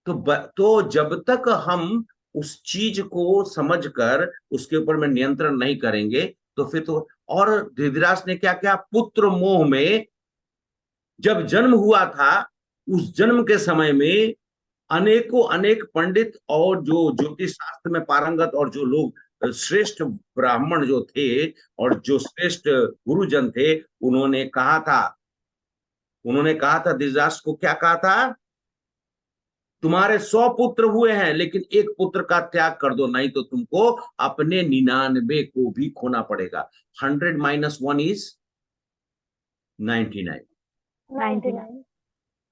तो जब तक हम उस चीज को समझकर उसके ऊपर में नियंत्रण नहीं करेंगे, तो फिर तो। और धृतराष्ट्र ने क्या किया? पुत्र मोह में जब जन्म हुआ था, उस जन्म के समय में अनेक पंडित और जो ज्योतिष शास्त्र में पारंगत और जो लोग श्रेष्ठ ब्राह्मण जो थे और जो श्रेष्ठ गुरुजन थे, उन्होंने कहा था धृतराष्ट्र को, क्या कहा था? तुम्हारे 100 पुत्र हुए हैं, लेकिन एक पुत्र का त्याग कर दो, नहीं तो तुमको अपने 99 को भी खोना पड़ेगा। 100 - 1 इज 99।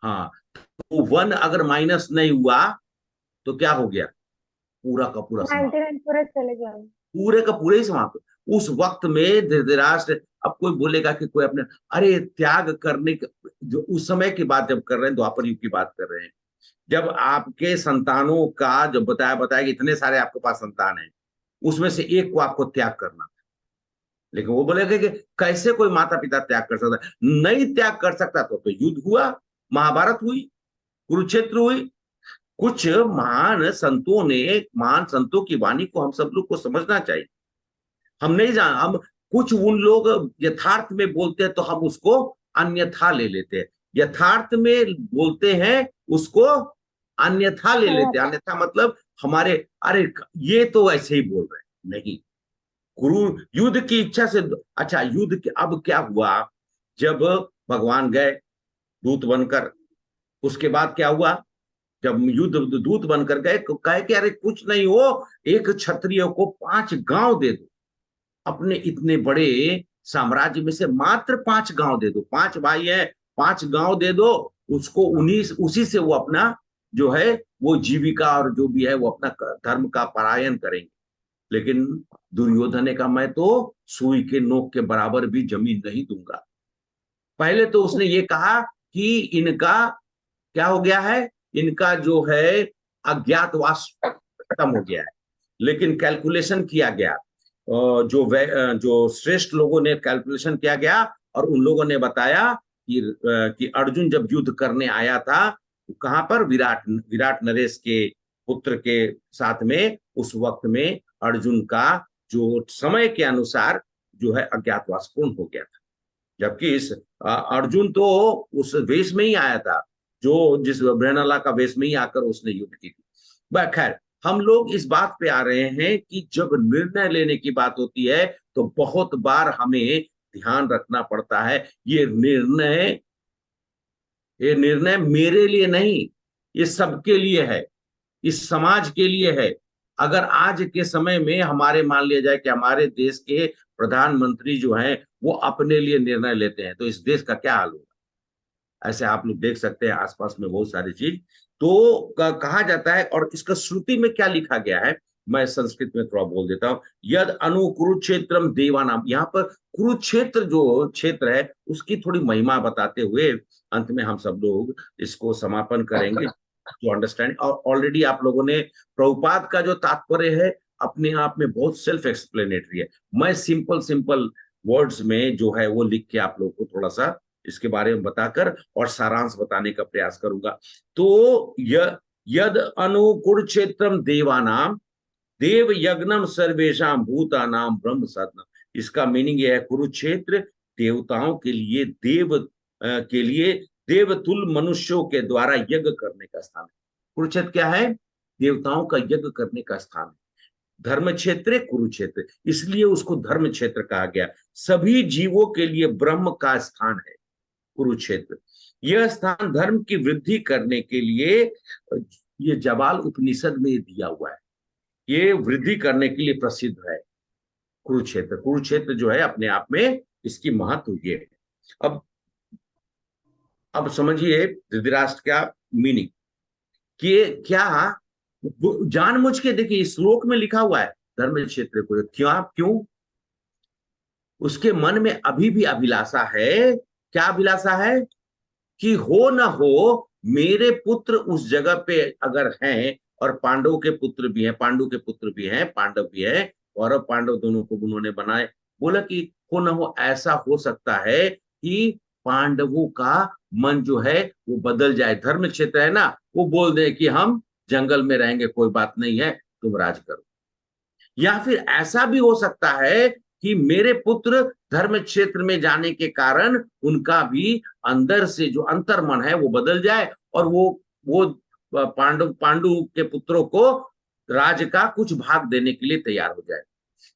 हाँ, तो 1 अगर माइनस नहीं हुआ तो क्या हो गया? पूरा का पूरा समाप्त, 99 पूरे चले जाएंगे, पूरे का पूरे ही समाप्त। उस वक्त में धृतराष्ट्र, अब कोई बोलेगा कि कोई अपने, अरे त्याग करने जो उस समय की बात जब कर रहे हैं, द्वापर युग की बात कर रहे हैं, जब आपके संतानों का जो बताया कि इतने सारे आपके पास संतान हैं, उसमें से एक को आपको त्याग करना। लेकिन वो बोलेगा कि कैसे कोई माता पिता त्याग कर सकता? नहीं त्याग कर सकता तो युद्ध हुआ, महाभारत हुई, कुरुक्षेत्र हुई। कुछ महान संतों की वाणी को हम सब लोग को समझना चाहिए। हम नहीं हम कुछ उन लोग यथार्थ में बोलते हैं तो हम उसको अन्यथा ले लेते हैं, यथार्थ में बोलते हैं उसको अन्यथा ले लेते हैं। अन्यथा मतलब हमारे, अरे ये तो ऐसे ही बोल रहे हैं, नहीं। गुरु युद्ध की इच्छा से, अच्छा युद्ध के अब क्या हुआ? जब भगवान गए दूत बनकर, उसके बाद क्या हुआ? जब युद्ध दूत बनकर गए, कहे कि अरे कुछ नहीं हो, एक क्षत्रिय को 5 गांव दे दो, अपने इतने बड़े साम्राज्य में से मात्र 5 गांव दे दो, 5 भाई है, 5 गांव दे दो उसको, उसी से वो अपना जो है वो जीविका और जो भी है वो अपना धर्म का पलायन करेंगे। लेकिन दुर्योधन ने कहा, मैं तो सुई के नोक के बराबर भी जमीन नहीं दूंगा। पहले तो उसने ये कहा कि इनका क्या हो गया है, इनका जो है अज्ञातवास खत्म हो गया है। लेकिन कैलकुलेशन किया गया, जो श्रेष्ठ लोगों ने कैलकुलेशन किया गया, और उन लोगों ने बताया कि अर्जुन जब युद्ध करने आया था, तो कहां पर? विराट नरेश के पुत्र के साथ में, उस वक्त में अर्जुन का जो समय के अनुसार जो है अज्ञातवास पूर्ण हो गया था। जबकि इस अर्जुन तो उस वेश में ही आया था, जो जिस ब्रहणला का वेश में ही आकर उसने युद्ध की थी। खैर, हम लोग इस बात पे आ रहे हैं कि जब निर्णय लेने की बात होती है तो बहुत बार हमें ध्यान रखना पड़ता है, ये निर्णय मेरे लिए नहीं, ये सबके लिए है, इस समाज के लिए है। अगर आज के समय में हमारे मान लिया जाए कि हमारे देश के प्रधानमंत्री जो हैं वो अपने लिए निर्णय लेते हैं तो इस देश का क्या हाल होगा। ऐसे आप लोग देख सकते हैं आसपास में बहुत सारी चीज। तो कहा जाता है, और इसका श्रुति में क्या लिखा गया है, मैं संस्कृत में थोड़ा बोल देता हूँ। यद अनु कुरुक्षेत्रम देवानाम, यहाँ पर कुरुक्षेत्र जो क्षेत्र है उसकी थोड़ी महिमा बताते हुए अंत में हम सब लोग इसको समापन करेंगे टू अंडरस्टैंड। और ऑलरेडी आप लोगों ने प्रभुपाद का जो तात्पर्य है अपने आप में बहुत सेल्फ एक्सप्लेनेटरी है। मैं सिंपल वर्ड्स में जो है वो लिख के आप लोगों को थोड़ा सा इसके बारे में बताकर और सारांश बताने का प्रयास करूंगा। तो यद अनु कुरुक्षेत्रम देवानाम देव यज्ञम सर्वेशाम भूतानाम ब्रह्म सदनम, इसका मीनिंग यह है कुरुक्षेत्र देवताओं के लिए देवतुल मनुष्यों के द्वारा यज्ञ करने का स्थान है। कुरुक्षेत्र क्या है? देवताओं का यज्ञ करने का स्थान है। धर्म क्षेत्र कुरुक्षेत्र, इसलिए उसको धर्म क्षेत्र कहा गया। सभी जीवों के लिए ब्रह्म का स्थान है कुरुक्षेत्र। यह स्थान धर्म की वृद्धि करने के लिए ये जबाल उपनिषद में दिया हुआ है, ये वृद्धि करने के लिए प्रसिद्ध है कुरुक्षेत्र। कुरुक्षेत्र जो है अपने आप में इसकी महत्व ये है। अब समझिए धृतराष्ट्र का मीनिंग कि क्या जानबूझ के, देखिए इस श्लोक में लिखा हुआ है धर्म क्षेत्र को, क्यों उसके मन में अभी भी अभिलाषा है। क्या अभिलाषा है? कि हो न हो मेरे पुत्र उस जगह पे अगर हैं, और पांडव के पुत्र भी हैं, पांडु के पुत्र भी हैं, पांडव भी हैं, कौरव पांडव दोनों को उन्होंने बनाए। बोला कि हो न हो ऐसा हो सकता है कि पांडवों का मन जो है वो बदल जाए। धर्म क्षेत्र है ना, वो बोल दे कि हम जंगल में रहेंगे, कोई बात नहीं है, तुम राज करो। या फिर ऐसा भी हो सकता है कि मेरे पुत्र धर्म क्षेत्र में जाने के कारण उनका भी अंदर से जो अंतर्मन है वो बदल जाए और वो पांडु के पुत्रों को राज का कुछ भाग देने के लिए तैयार हो जाए।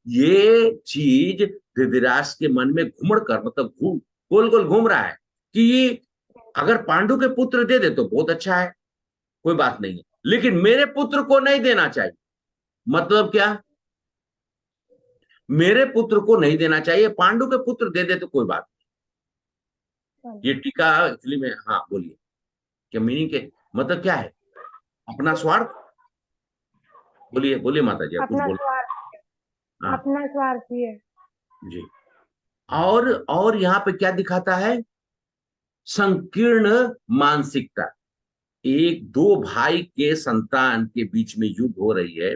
ये चीज धृतराष्ट्र के मन में घुमड़ कर, मतलब गोल गोल घूम रहा है कि अगर पांडु के पुत्र दे दे तो बहुत अच्छा है, कोई बात नहीं है, लेकिन मेरे पुत्र को नहीं देना चाहिए। मतलब क्या? मेरे पुत्र को नहीं देना चाहिए, पांडु के पुत्र दे दे तो कोई बात नहीं। ये टीका एक्चुअली में, हाँ बोलिए क्या मीनिंग के मतलब क्या है? अपना स्वार्थ, बोलिए माता जी, आप कुछ बोलो। अपना स्वार्थ ही है जी। और यहाँ पे क्या दिखाता है? संकीर्ण मानसिकता। एक दो भाई के संतान के बीच में युद्ध हो रही है,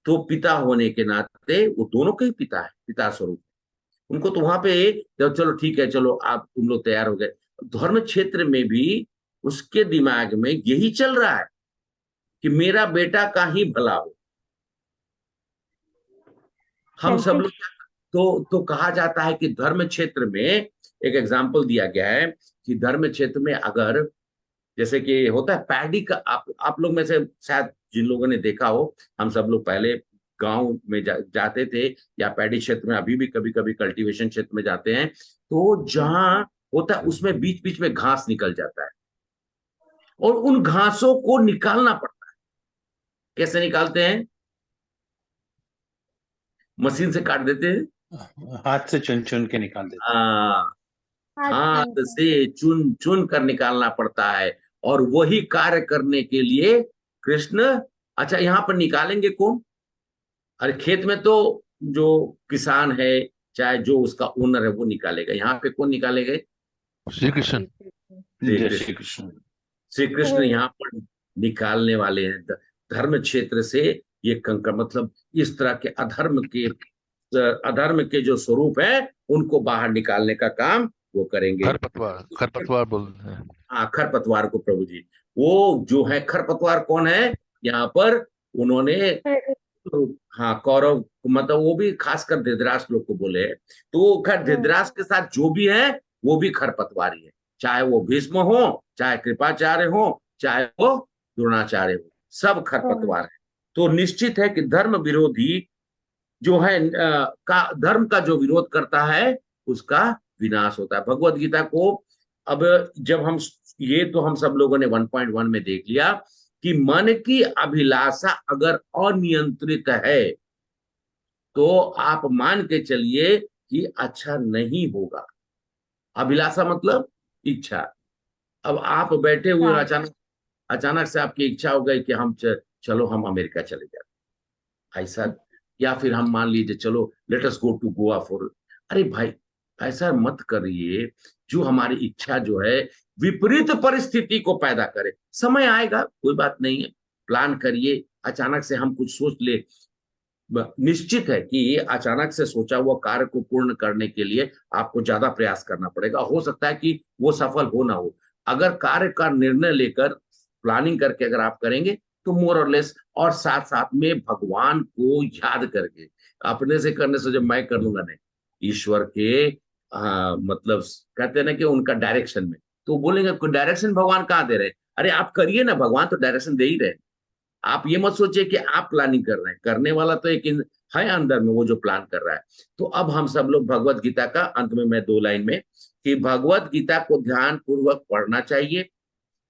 तो पिता होने के नाते वो दोनों के ही पिता है, पिता स्वरूप। उनको तो वहां पे चलो ठीक है, चलो आप तुम लोग तैयार हो गए। धर्म क्षेत्र में भी उसके दिमाग में यही चल रहा है कि मेरा बेटा का ही भला हो। हम सब लोग तो कहा जाता है कि धर्म क्षेत्र में एक एग्जाम्पल दिया गया है कि धर्म क्षेत्र में अगर जैसे कि होता है पैडी का, आप लोग में से शायद जिन लोगों ने देखा हो, हम सब लोग पहले गांव में जाते थे या पैडी क्षेत्र में अभी भी कभी कभी कल्टीवेशन क्षेत्र में जाते हैं, तो जहां होता है उसमें बीच बीच में घास निकल जाता है और उन घासों को निकालना पड़ता है। कैसे निकालते हैं? मशीन से काट देते हैं, हाथ से चुन चुन के निकाल देते हैं। हाथ से चुन चुन कर निकालना पड़ता है। और वही कार्य करने के लिए कृष्ण, अच्छा यहाँ पर निकालेंगे कौन? अरे खेत में तो जो किसान है चाहे जो उसका ओनर है वो निकालेगा, यहाँ पे कौन निकालेगा? श्री कृष्ण। श्री कृष्ण यहाँ पर निकालने वाले हैं। धर्म क्षेत्र से ये कंकर, मतलब इस तरह के अधर्म के जो स्वरूप है उनको बाहर निकालने का काम वो करेंगे। खरपतवार बोलते हैं। हाँ, खरपतवार को प्रभु जी, वो जो है खरपतवार कौन है यहाँ पर? उन्होंने हाँ कौरव, मतलब वो भी खासकर धृतराष्ट्र लोग को बोले, तो खैर धृतराष्ट्र के साथ जो भी है वो भी खरपतवारी है, चाहे वो भीष्म हो, चाहे कृपाचार्य हो, चाहे वो द्रोणाचार्य हो, सब खरपतवार है। तो निश्चित है कि धर्म विरोधी जो है धर्म का जो विरोध करता है उसका विनाश होता है। भगवत गीता को अब जब हम ये तो हम सब लोगों ने 1.1 में देख लिया कि मन की अभिलाषा अगर अनियंत्रित है तो आप मान के चलिए कि अच्छा नहीं होगा। अभिलाषा मतलब इच्छा। अब आप बैठे हुए अचानक से आपकी इच्छा हो गई कि हम चलो हम अमेरिका चले जाए ऐसा, या फिर हम मान लीजिए चलो let us go to Goa for, अरे भाई ऐसा मत करिए जो हमारी इच्छा जो है विपरीत परिस्थिति को पैदा करे। समय आएगा, कोई बात नहीं है, प्लान करिए। अचानक से हम कुछ सोच ले, निश्चित है कि अचानक से सोचा हुआ कार्य को पूर्ण करने के लिए आपको ज्यादा प्रयास करना पड़ेगा। हो सकता है कि वो सफल हो ना हो। अगर कार्य का निर्णय लेकर प्लानिंग करके अगर आप करेंगे तो मोर और लेस, और साथ साथ में भगवान को याद करके, अपने से करने से जब मैं कर लूंगा नहीं, ईश्वर के मतलब कहते हैं ना कि उनका डायरेक्शन में, तो बोलेंगे डायरेक्शन भगवान कहाँ दे रहे हैं? अरे आप करिए ना, भगवान तो डायरेक्शन दे ही रहे। आप ये मत सोचिए कि आप प्लानिंग कर रहे हैं, करने वाला तो एक है अंदर में वो जो प्लान कर रहा है। तो अब हम सब लोग भगवत गीता का अंत में मैं 2 लाइन में कि भगवत गीता को ध्यान पूर्वक पढ़ना चाहिए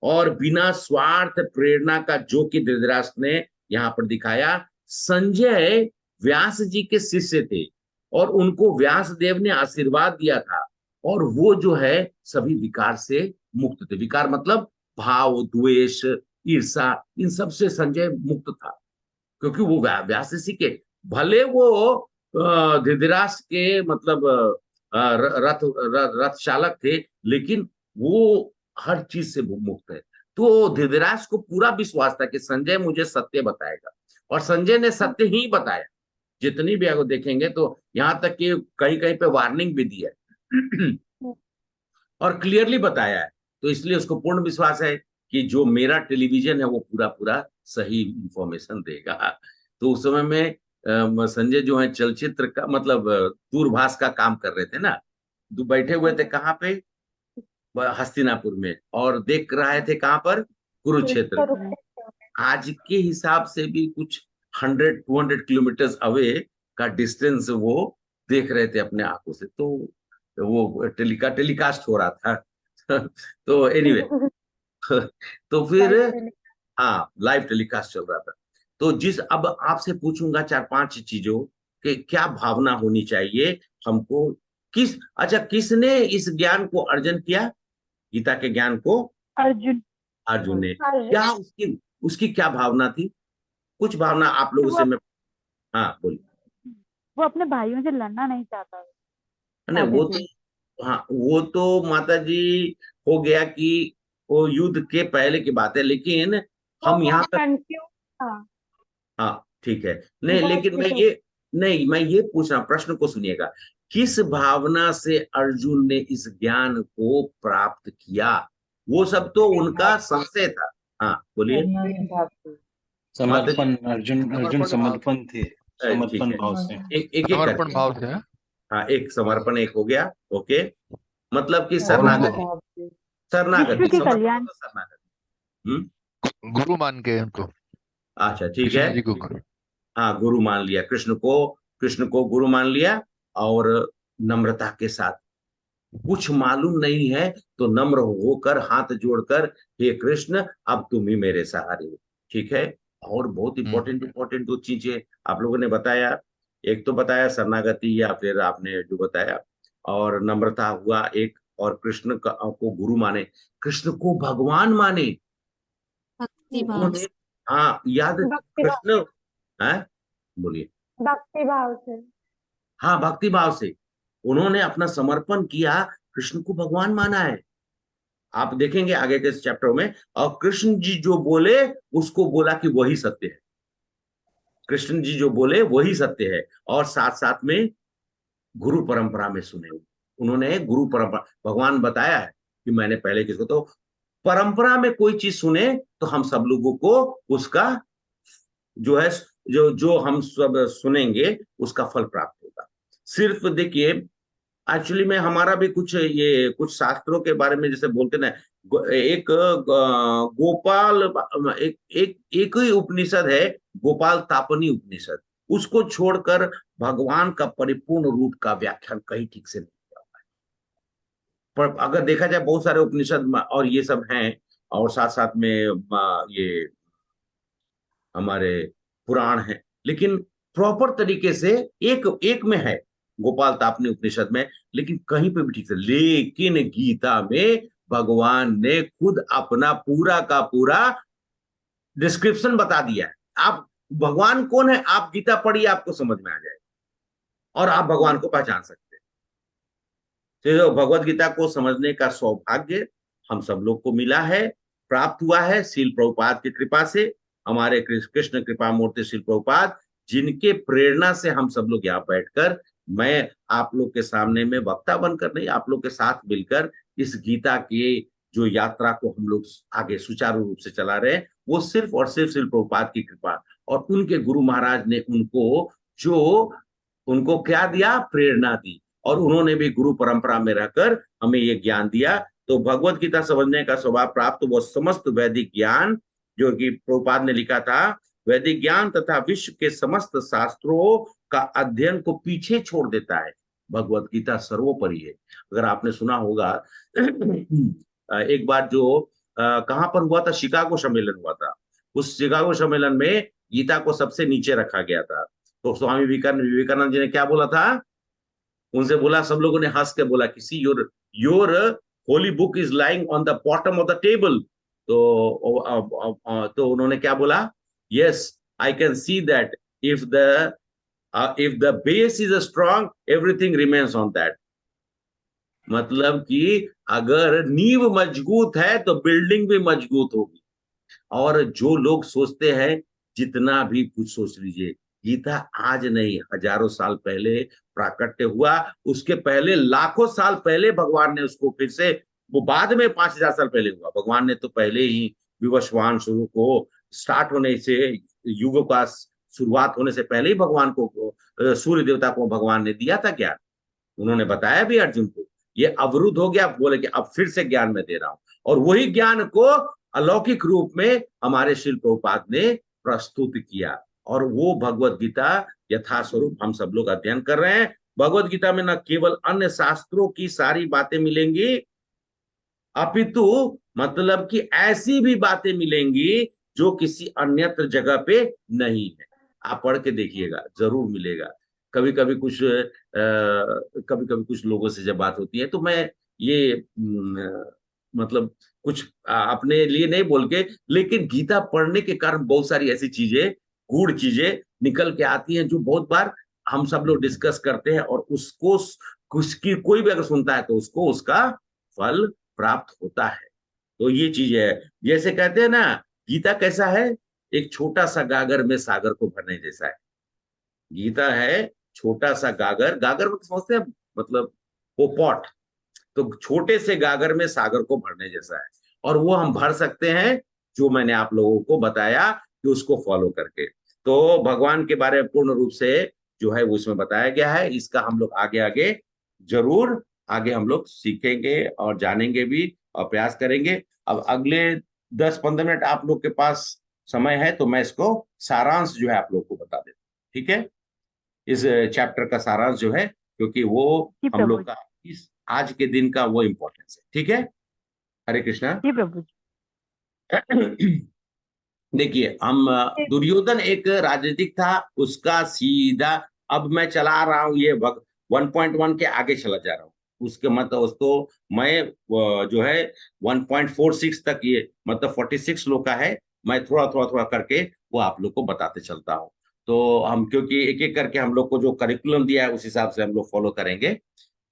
और बिना स्वार्थ प्रेरणा का, जो कि धृतराष्ट्र ने यहाँ पर दिखाया। संजय व्यास जी के शिष्य थे और उनको व्यास देव ने आशीर्वाद दिया था और वो जो है सभी विकार से मुक्त थे। विकार मतलब भाव, द्वेष, ईर्षा, इन सब से संजय मुक्त था क्योंकि वो व्यास ऋषि के, भले वो धृतराष्ट्र के मतलब रथ चालक थे, लेकिन वो हर चीज से मुक्त है। तो धृतराष्ट्र को पूरा विश्वास था कि संजय मुझे सत्य बताएगा और संजय ने सत्य ही बताया। जितनी भी आगे देखेंगे तो यहाँ तक कि कहीं कहीं पे वार्निंग भी दी है और क्लियरली बताया है। तो इसलिए उसको पूर्ण विश्वास है कि जो मेरा टेलीविजन है वो पूरा पूरा सही इंफॉर्मेशन देगा। तो उस समय में संजय जो है चलचित्र का मतलब दूरभाष का काम कर रहे थे ना, बैठे हुए थे कहाँ पे, हस्तिनापुर में, और देख रहे थे कहाँ पर, कुरुक्षेत्र। आज के हिसाब से भी कुछ 100-200 किलोमीटर अवे का डिस्टेंस वो देख रहे थे अपने आंखों से। तो वो टेलीकास्ट हो रहा था तो एनीवे तो फिर हाँ लाइव टेलीकास्ट चल रहा था। तो अब आपसे पूछूंगा 4-5 चीजों के क्या भावना होनी चाहिए हमको, किसने इस ज्ञान को अर्जन किया, गीता के ज्ञान को? अर्जुन ने। क्या उसकी क्या भावना थी? कुछ भावना आप लोगों से मैं, हाँ बोलिए। वो अपने भाइयों से लड़ना नहीं चाहता। नहीं वो तो, हाँ वो तो माता जी हो गया कि वो युद्ध के पहले की बात है, लेकिन हम यहाँ पर हाँ ठीक है नहीं, लेकिन मैं ये पूछ रहा, प्रश्न को सुनिएगा, किस भावना से अर्जुन ने इस ज्ञान को प्राप्त किया? वो सब तो उनका संशय था। हाँ बोलिए। समर्पण, अर्जुन समर्पण थे, समर्पण भाव से, एक समर्पण भाव से। हाँ एक समर्पण एक हो गया, ओके, मतलब कि शरणागति, गुरु मान के उनको, अच्छा ठीक है, हाँ गुरु मान लिया, कृष्ण को गुरु मान लिया और नम्रता के साथ, कुछ मालूम नहीं है तो नम्र होकर हाथ जोड़कर, हे कृष्ण अब तुम ही मेरे सहारे हो, ठीक है। और बहुत इंपॉर्टेंट 2 चीजें आप लोगों ने बताया, एक तो बताया शरणागति या फिर आपने जो बताया, और नम्रता हुआ एक, और कृष्ण को गुरु माने, कृष्ण को भगवान माने, हाँ याद कृष्ण, है बोलिए, भक्ति भाव से, हाँ भक्ति भाव से उन्होंने अपना समर्पण किया, कृष्ण को भगवान माना है। आप देखेंगे आगे के चैप्टर में, और कृष्ण जी जो बोले उसको बोला कि वही सत्य है, कृष्ण जी जो बोले वही सत्य है, और साथ साथ में गुरु परंपरा में सुने, उन्होंने गुरु परंपरा, भगवान बताया है कि मैंने पहले किसको, तो परंपरा में कोई चीज सुने तो हम सब लोगों को उसका जो है जो हम सब सुनेंगे उसका फल प्राप्त होगा। सिर्फ देखिए एक्चुअली में हमारा भी कुछ कुछ शास्त्रों के बारे में जैसे बोलते ना, एक गोपाल एक ही उपनिषद है गोपाल तापनी उपनिषद, उसको छोड़कर भगवान का परिपूर्ण रूप का व्याख्यान कहीं ठीक से नहीं किया हुआ है। पर अगर देखा जाए बहुत सारे उपनिषद और ये सब हैं, और साथ साथ में ये हमारे पुराण हैं, लेकिन प्रॉपर तरीके से एक एक में है गोपाल तापनी उपनिषद में, लेकिन कहीं पे भी ठीक से। लेकिन गीता में भगवान ने खुद अपना पूरा का पूरा डिस्क्रिप्शन बता दिया है। आप भगवान कौन है, आप गीता पढ़िए, आपको समझ में आ जाएगा और आप भगवान को पहचान सकते हैं। तो भगवत गीता को समझने का सौभाग्य हम सब लोग को मिला है, प्राप्त हुआ है श्रील प्रभुपाद की कृपा से, हमारे कृष्ण कृपा मूर्ति श्रील प्रभुपाद, जिनके प्रेरणा से हम सब लोग यहाँ बैठकर, मैं आप लोग के सामने में वक्ता बनकर नहीं, आप लोग के साथ मिलकर इस गीता के जो यात्रा को हम लोग आगे सुचारू रूप से चला रहे हैं, वो सिर्फ और सिर्फ श्रील प्रभुपाद की कृपा और उनके गुरु महाराज ने उनको क्या दिया, प्रेरणा दी, और उन्होंने भी गुरु परंपरा में रहकर हमें ये ज्ञान दिया। तो भगवत गीता समझने का स्वभाव प्राप्त वो समस्त वैदिक ज्ञान जो कि प्रभुपाद ने लिखा था, वैदिक ज्ञान तथा विश्व के समस्त शास्त्रों का अध्ययन को पीछे छोड़ देता है। भगवत गीता सर्वोपरि है। अगर आपने सुना होगा एक बार जो कहां पर हुआ था, शिकागो सम्मेलन हुआ था, उस शिकागो सम्मेलन में गीता को सबसे नीचे रखा गया था। तो स्वामी विवेकानंद जी ने क्या बोला था, उनसे बोला, सब लोगों ने हंस के बोला कि see your Holi book is lying on the bottom of the table. तो उन्होंने क्या बोला, yes I can see that if the base is strong everything remains on that. मतलब कि अगर नींव मजबूत है तो बिल्डिंग भी मजबूत होगी। और जो लोग सोचते हैं, जितना भी कुछ सोच लीजिए, गीता आज नहीं हजारों साल पहले प्राकट्य हुआ, उसके पहले लाखों साल पहले भगवान ने उसको फिर से, वो बाद में 5000 साल पहले हुआ, भगवान ने तो पहले ही विवस्वान शुरू को स्टार्ट होने से, युग का शुरुआत होने से पहले ही भगवान को, सूर्य देवता को भगवान ने दिया था ज्ञान। उन्होंने बताया भी अर्जुन को, ये अवरुद्ध हो गया, बोले कि अब फिर से ज्ञान में दे रहा हूं, और वही ज्ञान को अलौकिक रूप में हमारे श्रील प्रभुपाद ने प्रस्तुत किया। और वो भगवत गीता यथास्वरूप हम सब लोग अध्ययन कर रहे हैं। भगवत गीता में न केवल अन्य शास्त्रों की सारी बातें मिलेंगी, अपितु मतलब कि ऐसी भी बातें मिलेंगी जो किसी अन्यत्र जगह पे नहीं है। आप पढ़ के देखिएगा, जरूर मिलेगा। कभी कभी कुछ लोगों से जब बात होती है तो मैं ये मतलब कुछ अपने लिए नहीं बोल के, लेकिन गीता पढ़ने के कारण बहुत सारी ऐसी चीजें, गूढ़ चीजें निकल के आती हैं जो बहुत बार हम सब लोग डिस्कस करते हैं, और उसको उसकी कोई भी अगर सुनता है तो उसको उसका फल प्राप्त होता है। तो ये चीज है। जैसे कहते हैं ना, गीता कैसा है, एक छोटा सा गागर में सागर को भरने जैसा है। गीता है छोटा सा गागर, गागर में समझते हैं, मतलब वो पॉट, तो छोटे से गागर में सागर को भरने जैसा है, और वो हम भर सकते हैं जो मैंने आप लोगों को बताया कि उसको फॉलो करके। तो भगवान के बारे में पूर्ण रूप से जो है वो इसमें बताया गया है। इसका हम लोग आगे आगे जरूर आगे हम लोग सीखेंगे और जानेंगे भी और प्रयास करेंगे। अब अगले 10-15 मिनट आप लोग के पास समय है, तो मैं इसको सारांश जो है आप लोग को बता देता हूँ, ठीक है, इस चैप्टर का सारांश जो है, क्योंकि वो हम लोग का इस आज के दिन का वो इम्पोर्टेंस है। ठीक है, हरे कृष्णा। जी प्रभु। देखिए, हम दुर्योधन एक राजनीतिक था, उसका सीधा, अब मैं चला रहा हूँ ये 1.1 के आगे चला जा रहा हूँ, उसके मतलब उसको मैं जो है 1.46 तक, ये मतलब 46 श्लोक का है, मैं थोड़ा करके वो आप लोग को बताते चलता हूँ। तो हम क्योंकि एक एक करके हम लोग को जो करिकुलम दिया है उस हिसाब से हम लोग फॉलो करेंगे।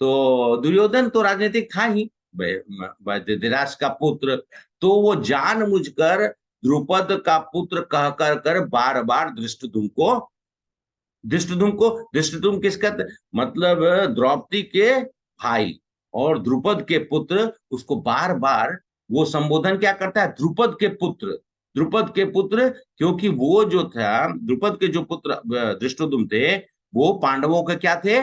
तो दुर्योधन तो राजनीतिक था ही, धृतराष्ट्र का पुत्र, तो वो जानबूझकर द्रुपद का पुत्र कह कर बार बार धृष्टद्युम्न किसका मतलब द्रौपदी के भाई, और द्रुपद के पुत्र, उसको बार बार वो संबोधन क्या करता है, द्रुपद के पुत्र, क्योंकि वो जो था, द्रुपद के जो पुत्र धृष्टद्युम्न थे, वो पांडवों के क्या थे,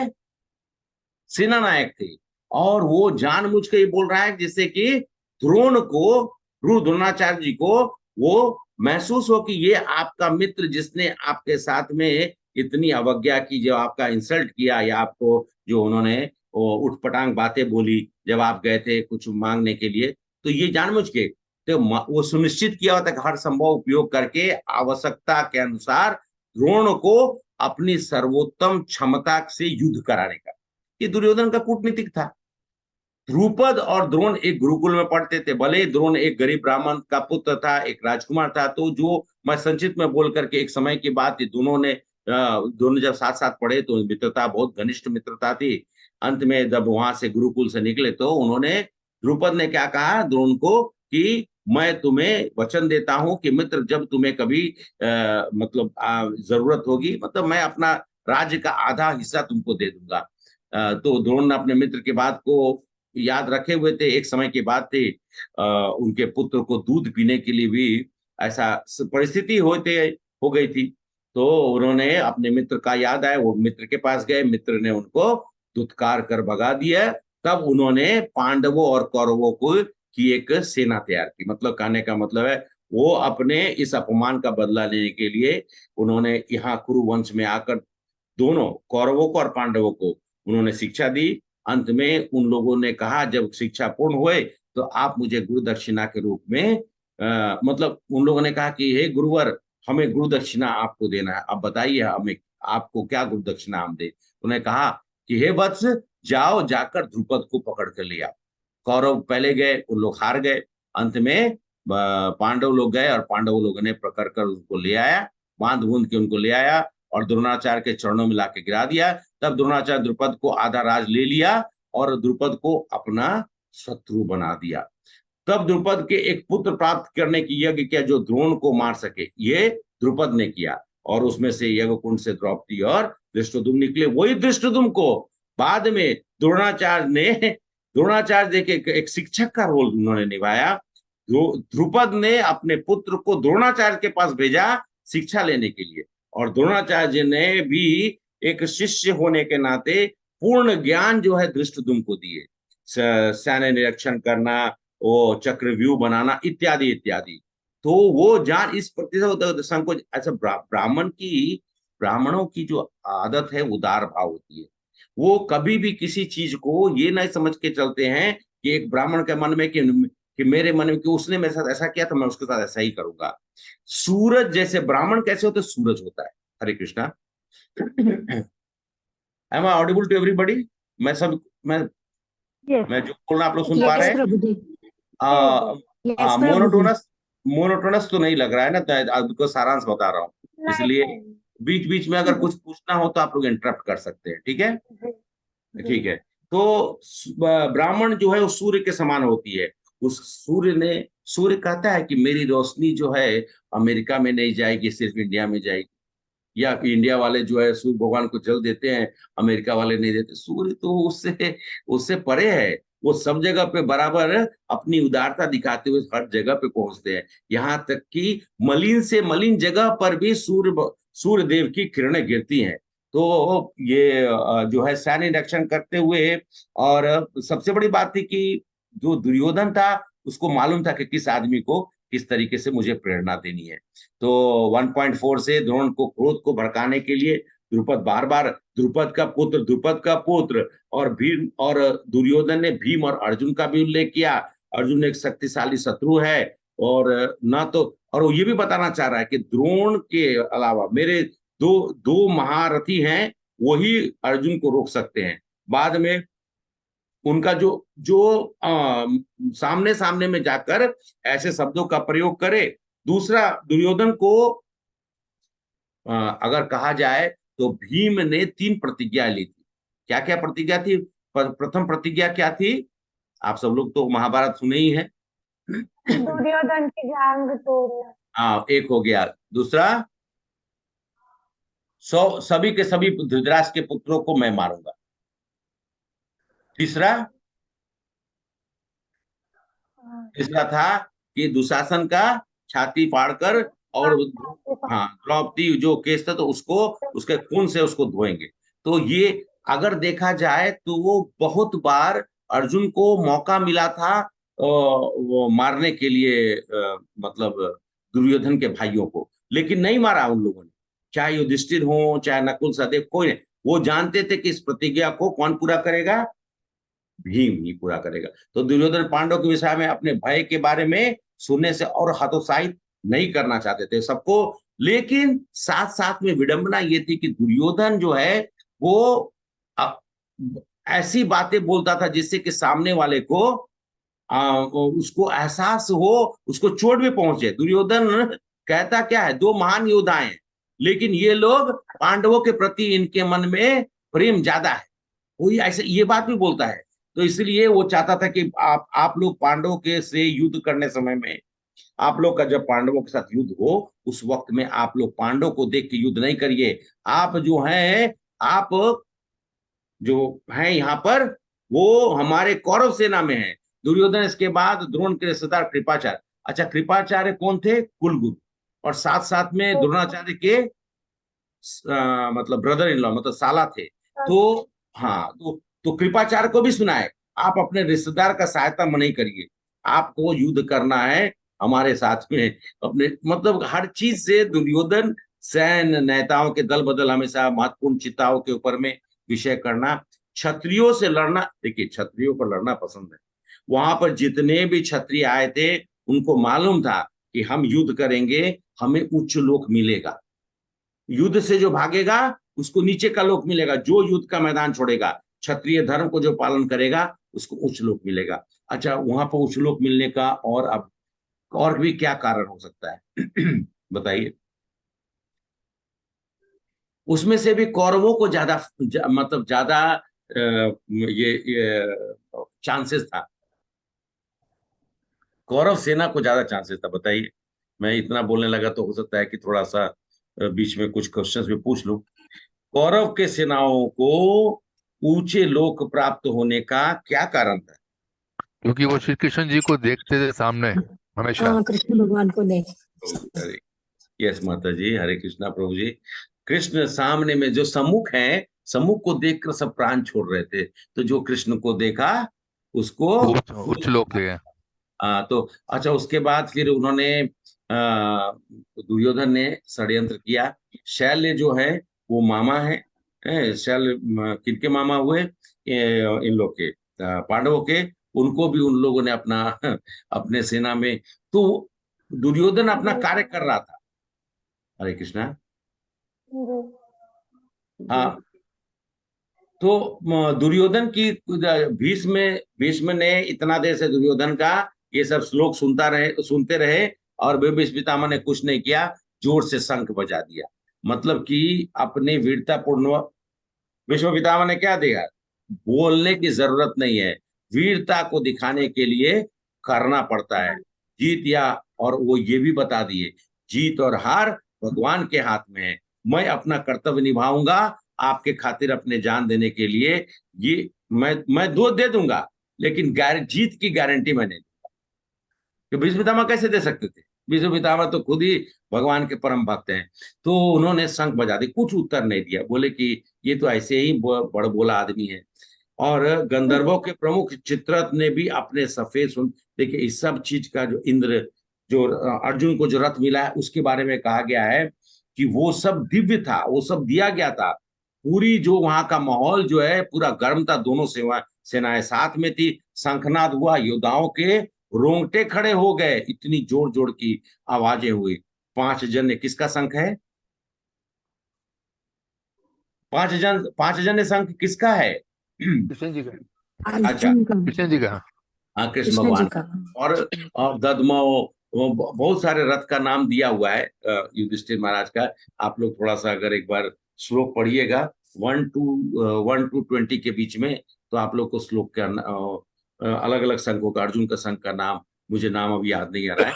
सेना नायक थे। और वो जानबूझ के ये बोल रहा है जैसे कि द्रोणाचार्य जी को वो महसूस हो कि ये आपका मित्र जिसने आपके साथ में इतनी अवज्ञा की, जो आपका इंसल्ट किया, या आपको जो उन्होंने उठपटांग बातें बोली जब आप गए थे कुछ मांगने के लिए, तो ये जानबूझ के तो वो सुनिश्चित किया होता है कि हर संभव उपयोग करके आवश्यकता के अनुसार द्रोण को अपनी सर्वोत्तम क्षमता से युद्ध कराने का। ये दुर्योधन का कूटनीतिक था। द्रुपद और द्रोण एक गुरुकुल में पढ़ते थे, भले ही द्रोण एक गरीब ब्राह्मण का पुत्र था, एक राजकुमार था, तो जो मैं संक्षिप्त में बोल करके एक समय की बात थी, दोनों जब साथ साथ पढ़े तो मित्रता बहुत घनिष्ठ मित्रता थी। अंत में जब वहां से गुरुकुल से निकले तो उन्होंने, द्रुपद ने क्या कहा द्रोण को कि मैं तुम्हें वचन देता हूं कि मित्र जब तुम्हें कभी जरूरत होगी, मतलब मैं अपना राज्य का आधा हिस्सा तुमको दे दूंगा। तो द्रोण ने अपने मित्र की बात को याद रखे हुए थे। एक समय की बात थी, उनके पुत्र को दूध पीने के लिए भी ऐसा परिस्थिति हो गई थी, तो उन्होंने अपने मित्र का याद आया, वो मित्र के पास गए, मित्र ने उनको दुत्कार कर भगा दिया। तब उन्होंने पांडवों और कौरवों की एक सेना तैयार की। मतलब कहने का मतलब है वो अपने इस अपमान का बदला लेने के लिए उन्होंने यहाँ कुरुवंश में आकर दोनों कौरवों को और पांडवों को उन्होंने शिक्षा दी। अंत में उन लोगों ने कहा जब शिक्षा पूर्ण हुए तो आप मुझे गुरु दक्षिणा के रूप में मतलब उन लोगों ने कहा कि हे गुरुवर, हमें गुरु दक्षिणा आपको देना है, अब बताइए हमें आपको क्या गुरु दक्षिणा हम दे। उन्होंने कहा कि हे वत्स, जाओ जाकर द्रुपद को पकड़ कर लिया। कौरव पहले गए, उन लोग हार गए। अंत में पांडव लोग गए और पांडव लोगों ने पकड़ कर उनको ले आया, बांध बूंद के उनको ले आया और द्रोणाचार्य के चरणों में लाके गिरा दिया। तब द्रोणाचार्य द्रुपद को आधा राज ले लिया और द्रुपद को अपना शत्रु बना दिया। तब द्रुपद के एक पुत्र प्राप्त करने की यज्ञ किया जो द्रोण को मार सके, ये द्रुपद ने किया और उसमें से यज्ञ कुंड से द्रौपदी और धृष्टद्युम्न निकले। वही धृष्टद्युम्न को बाद में द्रोणाचार्य देखे एक शिक्षक का रोल उन्होंने निभाया। द्रुपद ने अपने पुत्र को द्रोणाचार्य के पास भेजा शिक्षा लेने के लिए, और द्रोणाचार्य ने भी एक शिष्य होने के नाते पूर्ण ज्ञान जो है धृष्टद्युम्न को दिए, सैन्य निरीक्षण करना, वो चक्रव्यूह बनाना इत्यादि इत्यादि। तो वो जान इस प्रति संकोच, अच्छा ब्राह्मणों की जो आदत है उदार भाव होती है। वो कभी भी किसी चीज को ये नहीं समझ के चलते हैं कि एक ब्राह्मण के मन में कि मेरे मन में कि उसने मेरे साथ ऐसा किया तो मैं उसके साथ ऐसा ही करूंगा। सूरज जैसे ब्राह्मण कैसे होते, सूरज होता है। हरे Krishna. Am I audible to everybody? मैं जो बोल रहा आप लोग सुन पा रहे हैं? मोनोटोनस तो नहीं लग रहा है ना, तो आपको सारांश बता रहा हूँ, इसलिए बीच बीच में अगर कुछ पूछना हो तो आप लोग इंटरप्ट कर सकते हैं। ठीक है, ठीक है। तो ब्राह्मण जो है वो सूर्य के समान होती है। उस सूर्य कहता है कि मेरी रोशनी जो है अमेरिका में नहीं जाएगी, सिर्फ इंडिया में जाएगी। या इंडिया वाले जो है सूर्य भगवान को जल देते हैं, अमेरिका वाले नहीं देते। सूर्य तो उससे परे है, वो सब जगह पे बराबर अपनी उदारता दिखाते हुए हर जगह पे पहुंचते हैं। यहाँ तक कि मलिन से मलिन जगह पर भी सूर्य देव की किरणें गिरती हैं। तो ये जो है सैन्य निरीक्षण करते हुए, और सबसे बड़ी बात थी कि जो दुर्योधन था उसको मालूम था कि किस आदमी को किस तरीके से मुझे प्रेरणा देनी है। तो 1.4 से द्रोण को क्रोध को भड़काने के लिए द्रुपद बार बार द्रुपद का पुत्र और भीम और दुर्योधन ने भीम और अर्जुन का भी उल्लेख किया। अर्जुन एक शक्तिशाली शत्रु है और ना तो, और वो ये भी बताना चाह रहा है कि द्रोण के अलावा मेरे दो महारथी हैं, वही अर्जुन को रोक सकते हैं। बाद में उनका जो सामने सामने में जाकर ऐसे शब्दों का प्रयोग करे। दूसरा, दुर्योधन को अगर कहा जाए तो भीम ने 3 प्रतिज्ञा ली थी। क्या क्या प्रतिज्ञा थी? प्रथम प्रतिज्ञा क्या थी? आप सब लोग तो महाभारत सुने ही हैं। दुर्योधन की जांग तोड़ना। हाँ, एक हो गया। दूसरा, सभी के सभी धृतराष्ट्र के पुत्रों को मैं मारूंगा। तीसरा था कि दुशासन का छाती फाड़कर और हाँ द्रौपदी जो केस था तो उसके खून से उसको धोएंगे। तो ये अगर देखा जाए तो वो बहुत बार अर्जुन को मौका मिला था वो मारने के लिए, मतलब दुर्योधन के भाइयों को, लेकिन नहीं मारा उन लोगों ने, चाहे युधिष्ठिर हो चाहे नकुल सहदेव, कोई नहीं। वो जानते थे कि इस प्रतिज्ञा को कौन पूरा करेगा, भीम ही पूरा करेगा। तो दुर्योधन पांडव के विषय में अपने भय के बारे में सुनने से और हतोत्साहित नहीं करना चाहते थे सबको, लेकिन साथ साथ में विडंबना ये थी कि दुर्योधन जो है वो ऐसी बातें बोलता था जिससे कि सामने वाले को उसको एहसास हो, उसको चोट भी पहुंचे। दुर्योधन कहता क्या है, दो महान योद्धा हैं, लेकिन ये लोग पांडवों के प्रति इनके मन में प्रेम ज्यादा है, कोई ऐसे ये बात भी बोलता है। तो इसलिए वो चाहता था कि आप लोग पांडवों के से युद्ध करने समय में, आप लोग का जब पांडवों के साथ युद्ध हो उस वक्त में आप लोग पांडवों को देख के युद्ध नहीं करिए, आप जो हैं, आप जो हैं यहाँ पर वो हमारे कौरव सेना में हैं। दुर्योधन इसके बाद द्रोण के रिश्तेदार कृपाचार्य, अच्छा कृपाचार्य कौन थे, कुलगुरु, और साथ साथ में द्रोणाचार्य के मतलब ब्रदर इन लॉ, मतलब साला थे। तो हाँ, तो कृपाचार्य को भी सुनाए, आप अपने रिश्तेदार का सहायता नहीं करिए, आपको युद्ध करना है हमारे साथ में। अपने मतलब हर चीज से दुर्योधन सैन्य नेताओं के दल बदल, हमेशा महत्वपूर्ण चिताओं के ऊपर में विषय करना, क्षत्रियों से लड़ना। देखिए क्षत्रियों को लड़ना पसंद है, वहां पर जितने भी क्षत्रिय आए थे उनको मालूम था कि हम युद्ध करेंगे, हमें उच्च लोक मिलेगा, युद्ध से जो भागेगा उसको नीचे का लोक मिलेगा, जो युद्ध का मैदान छोड़ेगा, क्षत्रिय धर्म को जो पालन करेगा उसको उच्च लोक मिलेगा। अच्छा, वहां पर उच्च लोक मिलने का और अब और भी क्या कारण हो सकता है बताइए। उसमें से भी कौरवों को ज्यादा मतलब ज्यादा ये चांसेस था, कौरव सेना को ज्यादा चांसेस था। बताइए, मैं इतना बोलने लगा तो हो सकता है कि थोड़ा सा बीच में कुछ क्वेश्चंस भी पूछ लूं। कौरव के सेनाओं को ऊंचे लोक प्राप्त होने का क्या कारण था? क्योंकि वो श्री कृष्ण जी को देखते थे सामने हमेशा। कृष्ण भगवान को देख। यस माता जी, हरे कृष्णा प्रभु जी। कृष्ण सामने में जो सम्मुख है, सम्मुख को देखकर सब प्राण छोड़ रहे थे, तो जो कृष्ण को देखा उसको उच्च लोक ले गए। तो अच्छा, उसके बाद फिर उन्होंने दुर्योधन ने षड्यंत्र किया। शैल्य जो है वो मामा है, शैल्य किनके मामा हुए, इन लोग के पांडवों के, उनको भी उन लोगों ने अपना अपने सेना में, तो दुर्योधन अपना कार्य कर रहा था। हरे कृष्णा। हाँ, तो दुर्योधन की भीष्म ने इतना देर से दुर्योधन का ये सब श्लोक सुनते रहे और भीष्म पितामह ने कुछ नहीं किया, जोर से शंख बजा दिया। मतलब कि अपने वीरता पूर्ण, भीष्म पितामह ने क्या दिया, बोलने की जरूरत नहीं है, वीरता को दिखाने के लिए करना पड़ता है जीत या, और वो ये भी बता दिए जीत और हार भगवान के हाथ में है, मैं अपना कर्तव्य निभाऊंगा, आपके खातिर अपने जान देने के लिए ये मैं दे दूंगा, लेकिन जीत की गारंटी मैं नहीं दूंगा। तो भीष्म पितामह कैसे दे सकते थे, भीष्म पितामह तो खुद ही भगवान के परम भक्त हैं। तो उन्होंने शंख बजा दी, कुछ उत्तर नहीं दिया, बोले कि ये तो ऐसे ही बड़ बोला आदमी है। और गंधर्वों के प्रमुख चित्ररथ ने भी अपने सफेद सुन, देखिए इस सब चीज का जो इंद्र, जो अर्जुन को जो रथ मिला है उसके बारे में कहा गया है कि वो सब दिव्य था, वो सब दिया गया था। पूरी जो वहां का माहौल जो है पूरा गर्म था, दोनों सेनाएं साथ में थी, शंखनाद हुआ, योद्धाओं के रोंगटे खड़े हो गए, इतनी जोर जोर की आवाजें हुई। 5 जन ने, किसका शंख है, 5 जन शंख किसका है, कृष्ण जी का। अच्छा, कृष्ण जी का। हाँ, कृष्ण भगवान का। और ददमो, बहुत सारे रथ का नाम दिया हुआ है युधिष्ठिर महाराज का। आप लोग थोड़ा सा अगर एक बार श्लोक पढ़िएगा 1 to 20 के बीच में, तो आप लोग को श्लोक के अलग अलग संघों का, अर्जुन का संघ का नाम, मुझे नाम अभी याद नहीं आ रहा है।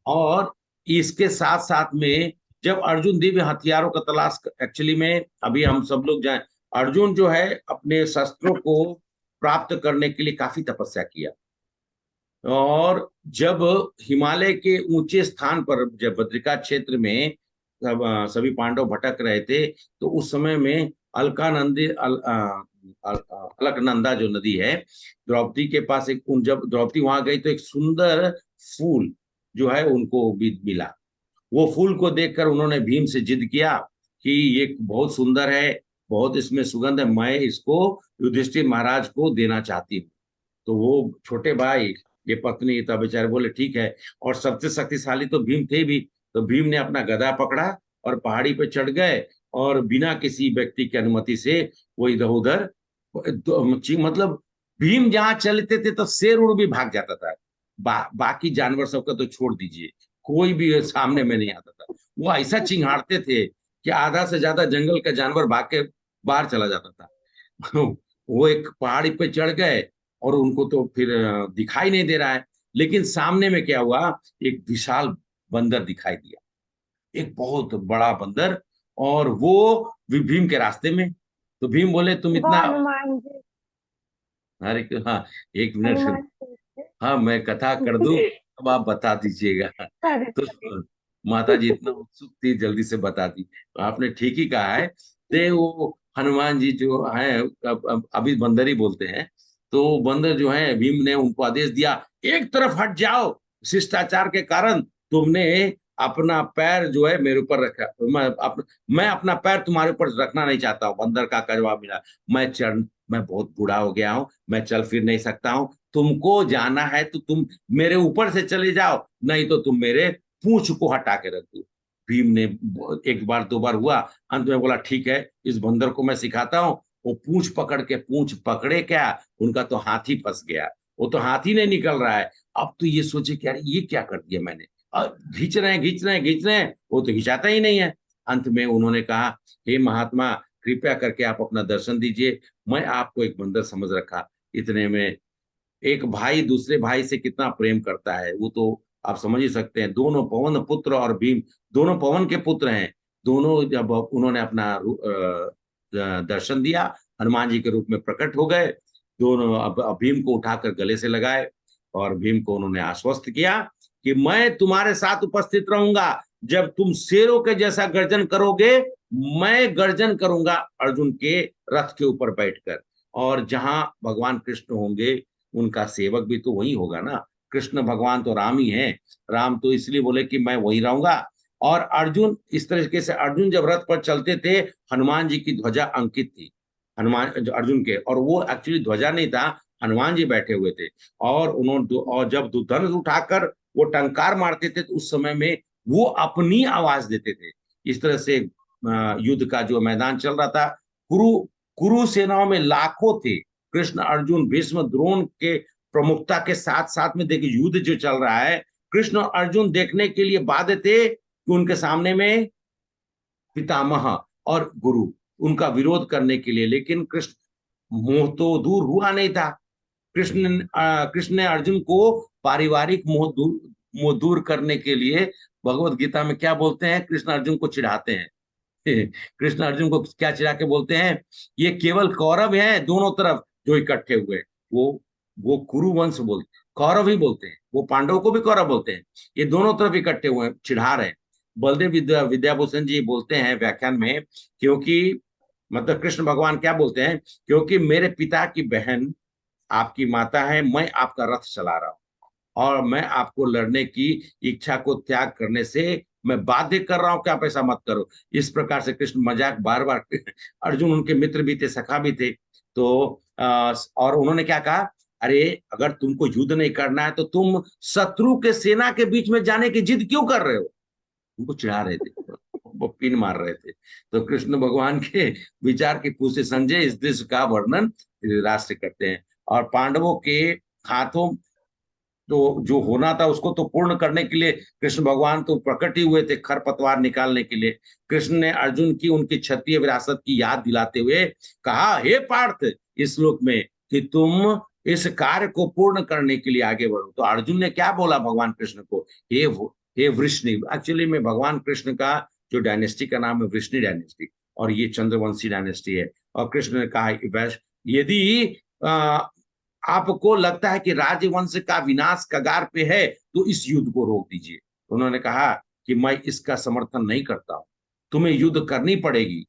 और इसके साथ साथ में जब अर्जुन दिव्य हथियारों का तलाश, एक्चुअली में अभी हम सब लोग जाए, अर्जुन जो है अपने शस्त्रों को प्राप्त करने के लिए काफी तपस्या किया, और जब हिमालय के ऊंचे स्थान पर, जब बद्रिका क्षेत्र में सभी पांडव भटक रहे थे, तो उस समय में अलकनंदा जो नदी है, द्रौपदी के पास जब द्रौपदी वहां गई तो एक सुंदर फूल जो है उनको भी मिला, वो फूल को देखकर उन्होंने भीम से जिद किया कि ये बहुत सुंदर है, बहुत इसमें सुगंध है, मैं इसको युधिष्ठिर महाराज को देना चाहती हूँ। तो वो छोटे भाई, ये पत्नी, तब बेचारे बोले ठीक है। और सबसे शक्तिशाली तो भीम थे भी, तो भीम ने अपना गदा पकड़ा और पहाड़ी पे चढ़ गए और बिना किसी व्यक्ति की अनुमति से वो इधर उधर, मतलब भीम जहां चलते थे तो शेर उड़ भी भाग जाता था। बाकी जानवर सबका तो छोड़ दीजिए, कोई भी सामने में नहीं आता था। वो ऐसा चिंघाड़ते थे कि आधा से ज्यादा जंगल का जानवर भाग के बाहर चला जाता था। वो एक पहाड़ी पे चढ़ गए और उनको तो फिर दिखाई नहीं दे रहा है, लेकिन सामने में क्या हुआ, एक विशाल बंदर दिखाई दिया, एक बहुत बड़ा बंदर, और वो भीम के रास्ते में। तो भीम बोले तुम इतना, हनुमान जी। अरे हाँ एक मिनट, हनुमान जी। हाँ मैं कथा कर दूं अब आप बता दीजिएगा। तो माता जी इतना उत्सुक थी, जल्दी से बता दी। आपने ठीक ही कहा है। तो वो हनुमान जी जो है, अभी बंदर ही बोलते हैं, तो बंदर जो है, भीम ने उनको आदेश दिया एक तरफ हट जाओ, शिष्टाचार के कारण तुमने अपना पैर जो है मेरे ऊपर रखा, मैं अपना पैर तुम्हारे ऊपर रखना नहीं चाहता हूँ। बंदर का जवाब मिला, मैं बहुत बूढ़ा हो गया हूँ, मैं चल फिर नहीं सकता हूँ, तुमको जाना है तो तुम मेरे ऊपर से चले जाओ, नहीं तो तुम मेरे पूंछ को हटा के रख दो। भीम ने एक बार दो बार हुआ, अंत में बोला ठीक है, इस बंदर को मैं सिखाता हूँ। वो पूंछ पकड़े क्या, उनका तो हाथी फंस गया, वो तो हाथी नहीं निकल रहा है। अब तो ये सोचे कि यार ये क्या कर दिया मैंने, खींच रहे हैं, वो तो खिंचाता ही नहीं है। अंत में उन्होंने कहा, हे महात्मा कृपया करके आप अपना दर्शन दीजिए, मैं आपको एक बंदर समझ रखा। इतने में एक भाई दूसरे भाई से कितना प्रेम करता है, वो तो आप समझ ही सकते हैं। दोनों पवन पुत्र और भीम दोनों पवन के पुत्र हैं। दोनों जब उन्होंने अपना दर्शन दिया, हनुमान जी के रूप में प्रकट हो गए। दोनों अब भीम को उठाकर गले से लगाए और भीम को उन्होंने आश्वस्त किया कि मैं तुम्हारे साथ उपस्थित रहूंगा, जब तुम शेरों के जैसा गर्जन करोगे मैं गर्जन करूंगा अर्जुन के रथ के ऊपर बैठकर। और जहां भगवान कृष्ण होंगे उनका सेवक भी तो वही होगा ना, कृष्ण भगवान तो राम ही है। राम तो इसलिए बोले कि मैं वही रहूंगा। और अर्जुन, इस तरीके से अर्जुन जब रथ पर चलते थे, हनुमान जी की ध्वजा अंकित थी हनुमान अर्जुन के, और वो एक्चुअली ध्वजा नहीं था, हनुमान जी बैठे हुए थे। और जब धनुष उठाकर वो टंकार मारते थे तो उस समय में वो अपनी आवाज देते थे। इस तरह से युद्ध का जो मैदान चल रहा था, कुरु सेनाओं में लाखों थे, कृष्ण अर्जुन भीष्म द्रोण के प्रमुखता के साथ साथ में देखिए युद्ध जो चल रहा है, कृष्ण और अर्जुन देखने के लिए बाध्य थे कि उनके सामने में पितामह और गुरु उनका विरोध करने के लिए, लेकिन कृष्ण मोह तो दूर हुआ नहीं था। कृष्ण ने अर्जुन को पारिवारिक मोह दूर करने के लिए भगवत गीता में क्या बोलते हैं, कृष्ण अर्जुन को चिढ़ाते हैं। कृष्ण अर्जुन को क्या चिढ़ा के बोलते हैं, ये केवल कौरव हैं दोनों तरफ जो इकट्ठे हुए, वो कुरुवंश बोलते, कौरव ही बोलते हैं, वो पांडवों को भी कौरव बोलते हैं, ये दोनों तरफ इकट्ठे हुए चिढ़ा रहे हैं। बलदेव विद्याभूषण जी बोलते हैं व्याख्यान में, क्योंकि मतलब कृष्ण भगवान क्या बोलते हैं, क्योंकि मेरे पिता की बहन आपकी माता है, मैं आपका रथ चला रहा हूं और मैं आपको लड़ने की इच्छा को त्याग करने से मैं बाध्य कर रहा हूं कि आप ऐसा मत करो। इस प्रकार से कृष्ण मजाक बार बार अर्जुन उनके मित्र भी थे, सखा भी थे, तो और उन्होंने क्या कहा, अरे अगर तुमको युद्ध नहीं करना है तो तुम शत्रु के सेना के बीच में जाने की जिद क्यों कर रहे हो। उनको चिढ़ा रहे थे, वो पिन मार रहे थे। तो कृष्ण भगवान के विचार की पूछे संजय इस दृश्य का वर्णन राष्ट्र करते हैं। और पांडवों के हाथों तो जो होना था उसको तो पूर्ण करने के लिए कृष्ण भगवान तो प्रकट ही हुए थे, खरपतवार निकालने के लिए। कृष्ण ने अर्जुन की उनकी क्षत्रिय विरासत की याद दिलाते हुए कहा, हे पार्थ, इस श्लोक में कि तुम इस कार्य को पूर्ण करने के लिए आगे बढ़ो। तो अर्जुन ने क्या बोला भगवान कृष्ण को, हे वृष्णि। एक्चुअली में भगवान कृष्ण का जो डायनेस्टी का नाम है वृष्णि डायनेस्टी, और ये चंद्रवंशी डायनेस्टी है। और कृष्ण ने कहा, यदि आपको लगता है कि राजवंश का विनाश कगार पे है तो इस युद्ध को रोक दीजिए। उन्होंने कहा कि मैं इसका समर्थन नहीं करता हूं, तुम्हें युद्ध करनी पड़ेगी।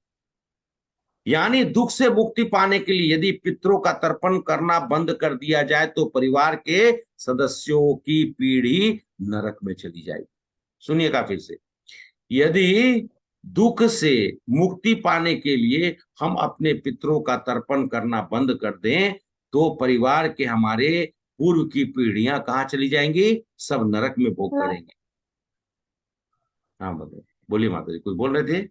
यानी दुख से मुक्ति पाने के लिए यदि पितरों का तर्पण करना बंद कर दिया जाए तो परिवार के सदस्यों की पीढ़ी नरक में चली जाएगी। सुनिएगा फिर से, यदि दुख से मुक्ति पाने के लिए हम अपने पितरों का तर्पण करना बंद कर दें तो परिवार के हमारे पूर्व की पीढ़ियां कहाँ चली जाएंगी? सब नरक में भोग करेंगे। हाँ बताइए, बोलिए माता जी, कुछ बोल रहे थे?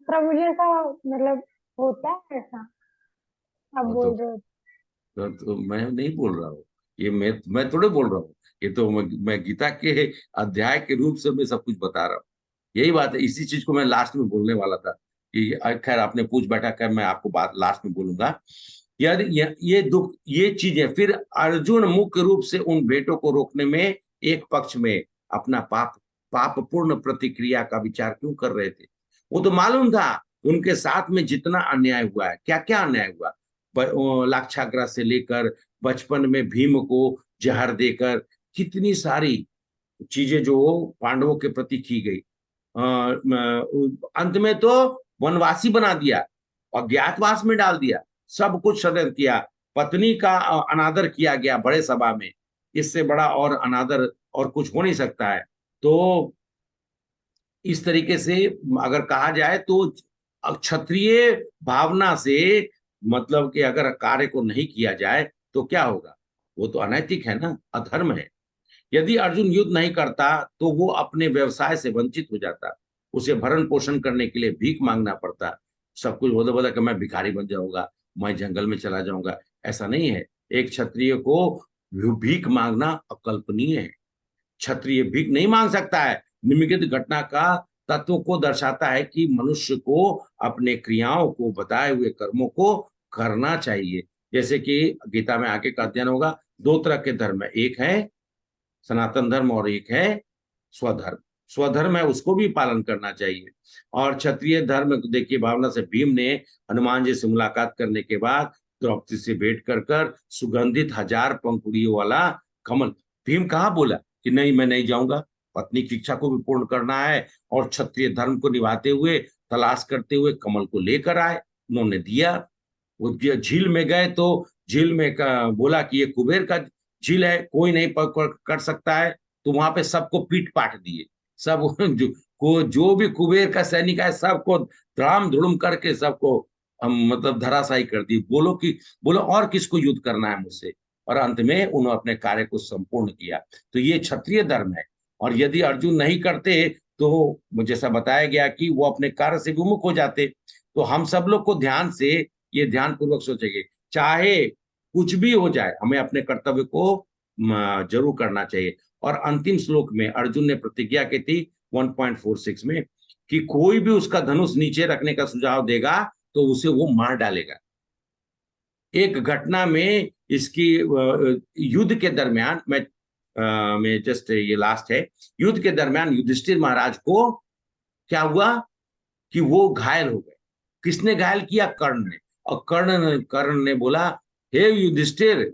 प्रभु जी ऐसा मतलब होता है ऐसा आप वो बोल रहे हो? तो मैं नहीं बोल रहा हूँ, ये मैं थोड़े बोल रहा हूँ, ये तो मैं गीता के अध्याय के रूप से मैं सब कुछ बता रहा हूँ। यही बात है, इसी चीज को मैं लास्ट में बोलने वाला था कि खैर आपने पूछ बैठा कर, मैं आपको बात लास्ट में बोलूंगा। यार ये दुख, ये चीजें, फिर अर्जुन मुख्य रूप से उन भेंटों को रोकने में एक पक्ष में अपना पापपूर्ण प्रतिक्रिया का विचार क्यों कर रहे थे? वो तो मालूम था उनके साथ में जितना अन्याय हुआ है, क्या क्या अन्याय हुआ, लाक्षागृह से लेकर बचपन में भीम को जहर देकर कितनी सारी चीजें जो पांडवों के प्रति की गई, अंत में तो वनवासी बना दिया, अज्ञातवास में डाल दिया, सब कुछ षड्यंत्र किया, पत्नी का अनादर किया गया बड़े सभा में, इससे बड़ा और अनादर और कुछ हो नहीं सकता है। तो इस तरीके से अगर कहा जाए तो क्षत्रिय भावना से, मतलब कि अगर कार्य को नहीं किया जाए तो क्या होगा? वो तो अनैतिक है ना, अधर्म है। यदि अर्जुन युद्ध नहीं करता तो वो अपने व्यवसाय से वंचित हो जाता, उसे भरण पोषण करने के लिए भीख मांगना पड़ता, सब कुछ बोला बोला कि मैं भिखारी बन जाऊंगा, मैं जंगल में चला जाऊंगा। ऐसा नहीं है, एक क्षत्रिय को भीख मांगना अकल्पनीय है। क्षत्रिय भीख नहीं मांग सकता है। निम्नलिखित घटना का तत्व को दर्शाता है कि मनुष्य को अपने क्रियाओं को, बताए हुए कर्मों को करना चाहिए। जैसे कि गीता में आगे का अध्ययन होगा, दो तरह के धर्म है, एक है सनातन धर्म और एक है स्वधर्म। स्वधर्म है, उसको भी पालन करना चाहिए। और क्षत्रिय धर्म देखिए, भावना से भीम ने हनुमान जी से मुलाकात करने के बाद द्रौपदी से भेंट कर कर सुगंधित 1000 पंखुड़ियों वाला कमल, भीम कहाँ बोला कि नहीं मैं नहीं जाऊंगा, पत्नी की इच्छा को भी पूर्ण करना है और क्षत्रिय धर्म को निभाते हुए, तलाश करते हुए कमल को लेकर आए, उन्होंने दिया। वो झील में गए तो झील में बोला कि ये कुबेर का झील है, कोई नहीं पकड़ कर सकता है, तो वहां पे सबको पीट पाट दिए, सब जो भी कुबेर का सैनिक है सबको धड़ाम धुड़ुम करके सबको मतलब धराशायी कर दी। बोलो और किसको युद्ध करना है मुझसे? और अंत में उन्होंने अपने कार्य को संपूर्ण किया। तो ये क्षत्रिय धर्म है। और यदि अर्जुन नहीं करते तो जैसा बताया गया कि वो अपने कार्य से विमुख हो जाते। तो हम सब लोग को ध्यान से, ये ध्यान पूर्वक सोचेंगे, चाहे कुछ भी हो जाए हमें अपने कर्तव्य को जरूर करना चाहिए। और अंतिम श्लोक में अर्जुन ने प्रतिज्ञा की थी 1.46 में कि कोई भी उसका धनुष नीचे रखने का सुझाव देगा तो उसे वो मार डालेगा। एक घटना में इसकी युद्ध के दरमियान में जस्ट ये लास्ट है, युद्ध के दरमियान युधिष्ठिर महाराज को क्या हुआ कि वो घायल हो गए। किसने घायल किया? कर्ण ने। और कर्ण ने बोला, हे युधिष्ठिर,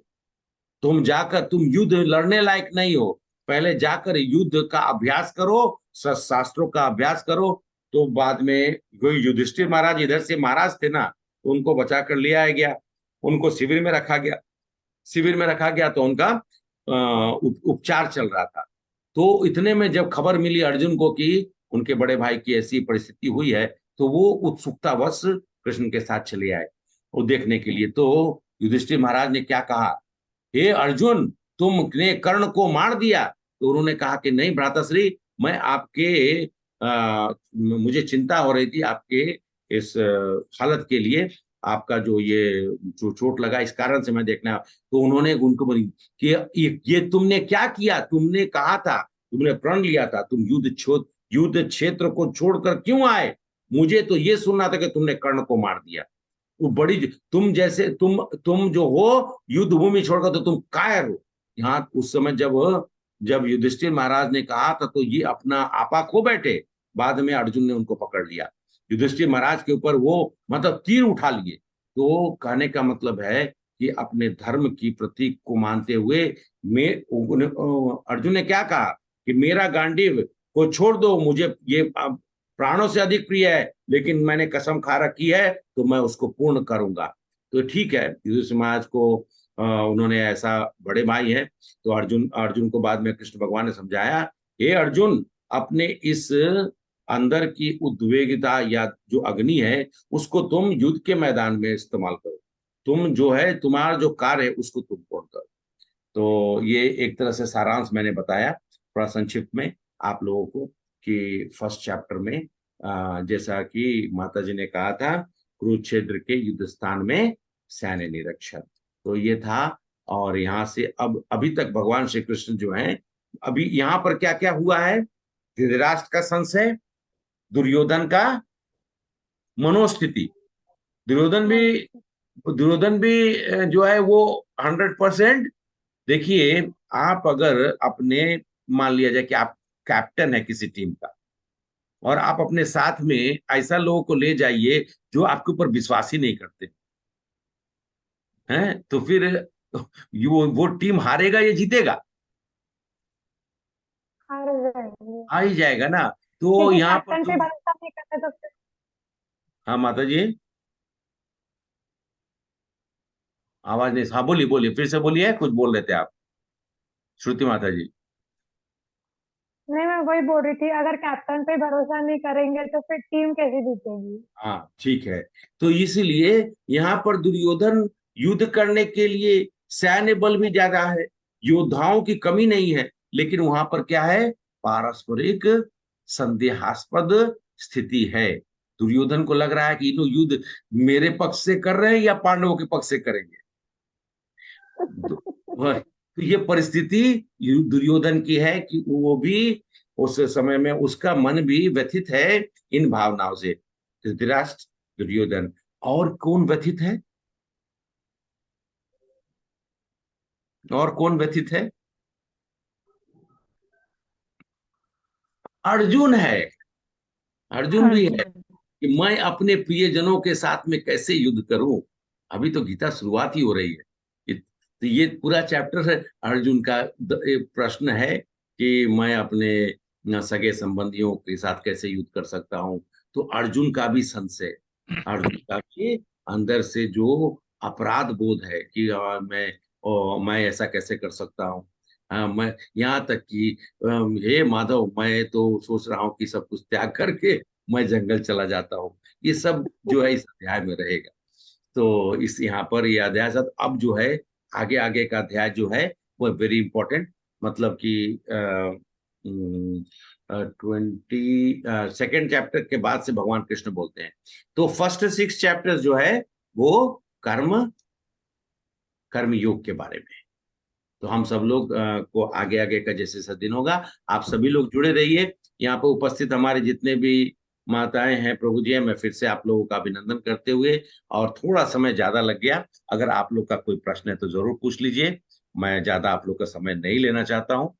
तुम जाकर, तुम युद्ध लड़ने लायक नहीं हो, पहले जाकर युद्ध का अभ्यास करो, शास्त्रों का अभ्यास करो। तो बाद में वही युधिष्ठिर महाराज इधर से महाराज थे ना, तो उनको बचा कर ले आया गया, उनको शिविर में रखा गया। शिविर में रखा गया तो उनका उपचार चल रहा था। तो इतने में जब खबर मिली अर्जुन को कि उनके बड़े भाई की ऐसी परिस्थिति हुई है, तो वो उत्सुकतावश कृष्ण के साथ चले आए वो देखने के लिए। तो युधिष्ठिर महाराज ने क्या कहा, हे अर्जुन, तुमने कर्ण को मार दिया? तो उन्होंने कहा कि नहीं भ्राताश्री, मैं आपके मुझे चिंता हो रही थी आपके इस हालत के लिए, आपका जो चोट लगा इस कारण से मैं देखना। तो उन्होंने उनको बोली कि ये तुमने क्या किया? तुमने कहा था, तुमने प्रण लिया था, तुम युद्ध क्षेत्र को छोड़कर क्यों आए? मुझे तो ये सुनना था कि तुमने कर्ण को मार दिया। वो बड़ी, तुम जैसे तुम जो हो युद्ध भूमि छोड़कर तो तुम कायर हो। यहाँ उस समय जब युधिष्ठिर महाराज ने कहा था तो ये अपना आपा खो बैठे। बाद में अर्जुन ने उनको पकड़ लिया, युधिष्ठिर महाराज के ऊपर वो मतलब तीर उठा लिए। तो कहने का मतलब है कि अपने धर्म की प्रतीक को मानते हुए अर्जुन ने क्या कहा कि मेरा गांडीव को छोड़ दो, मुझे ये प्राणों से अधिक प्रिय है, लेकिन मैंने कसम खा रखी है तो मैं उसको पूर्ण करूंगा। तो ठीक है, युधिष्ठिर महाराज को उन्होंने ऐसा, बड़े भाई हैं, तो अर्जुन को बाद में कृष्ण भगवान ने समझाया, हे अर्जुन, अपने इस अंदर की उद्वेगता या जो अग्नि है उसको तुम युद्ध के मैदान में इस्तेमाल करो। तुम जो है तुम्हारा जो कार्य है उसको तुम पूर्ण करो। तो ये एक तरह से सारांश मैंने बताया थोड़ा संक्षिप्त में आप लोगों को कि फर्स्ट चैप्टर में जैसा कि माता जी ने कहा था कुरुक्षेत्र के युद्ध स्थान में सैन्य निरीक्षण, तो ये था। और यहाँ से अब अभी तक भगवान श्री कृष्ण जो हैं, अभी यहाँ पर क्या क्या हुआ है, धृतराष्ट्र का संशय, दुर्योधन का मनोस्थिति, दुर्योधन भी जो है वो 100%। देखिए आप अगर अपने मान लिया जाए कि आप कैप्टन है किसी टीम का और आप अपने साथ में ऐसा लोगों को ले जाइए जो आपके ऊपर विश्वास ही नहीं करते हैं, तो फिर वो टीम हारेगा या जीतेगा? हार ही जाएगा ना। तो यहाँ पर पे भरोसा नहीं करते तो फिर हाँ माता जी आवाज नहीं, हाँ बोलिए बोलिए, फिर से बोलिए, कुछ बोल रहे थे आप श्रुति माता जी। नहीं, मैं वही बोल रही थी, अगर कैप्टन पे भरोसा नहीं करेंगे तो फिर टीम कैसे जीतेगी। हाँ ठीक है, तो इसलिए यहाँ पर दुर्योधन युद्ध करने के लिए सैन्य बल भी ज्यादा है, योद्धाओं की कमी नहीं है, लेकिन वहां पर क्या है, पारस्परिक संदेहास्पद स्थिति है। दुर्योधन को लग रहा है कि ये लोग युद्ध मेरे पक्ष से कर रहे हैं या पांडवों के पक्ष से करेंगे। तो ये परिस्थिति दुर्योधन की है कि वो भी उस समय में उसका मन भी व्यथित है इन भावनाओं से। धृतराष्ट्र, दुर्योधन, और कौन व्यथित है? और कौन व्यथित है? अर्जुन है। अर्जुन भी है कि मैं अपने प्रियजनों के साथ में कैसे युद्ध करूं। अभी तो गीता शुरुआत ही हो रही है, तो ये पूरा चैप्टर है अर्जुन का प्रश्न है कि मैं अपने सगे संबंधियों के साथ कैसे युद्ध कर सकता हूं। तो अर्जुन का भी संशय, अर्जुन का भी अंदर से जो अपराध बोध है कि मैं ऐसा कैसे कर सकता हूँ। मैं यहाँ तक कि हे माधव, मैं तो सोच रहा हूँ कि सब कुछ त्याग करके मैं जंगल चला जाता हूँ। ये सब जो है इस अध्याय में रहेगा। तो इस यहाँ पर ये अध्याय सब अब जो है आगे आगे का अध्याय जो है वो वेरी इंपॉर्टेंट, मतलब कि 22nd चैप्टर के बाद से भगवान कृष्ण बोलते हैं। तो फर्स्ट 6 चैप्टर्स जो है वो कर्म योग के बारे में। तो हम सब लोग को आगे आगे का जैसे जैसा दिन होगा आप सभी लोग जुड़े रहिए। यहाँ पर उपस्थित हमारे जितने भी माताएं हैं, प्रभु जी हैं, मैं फिर से आप लोगों का अभिनंदन करते हुए, और थोड़ा समय ज्यादा लग गया, अगर आप लोग का कोई प्रश्न है तो जरूर पूछ लीजिए। मैं ज्यादा आप लोग का समय नहीं लेना चाहता हूँ।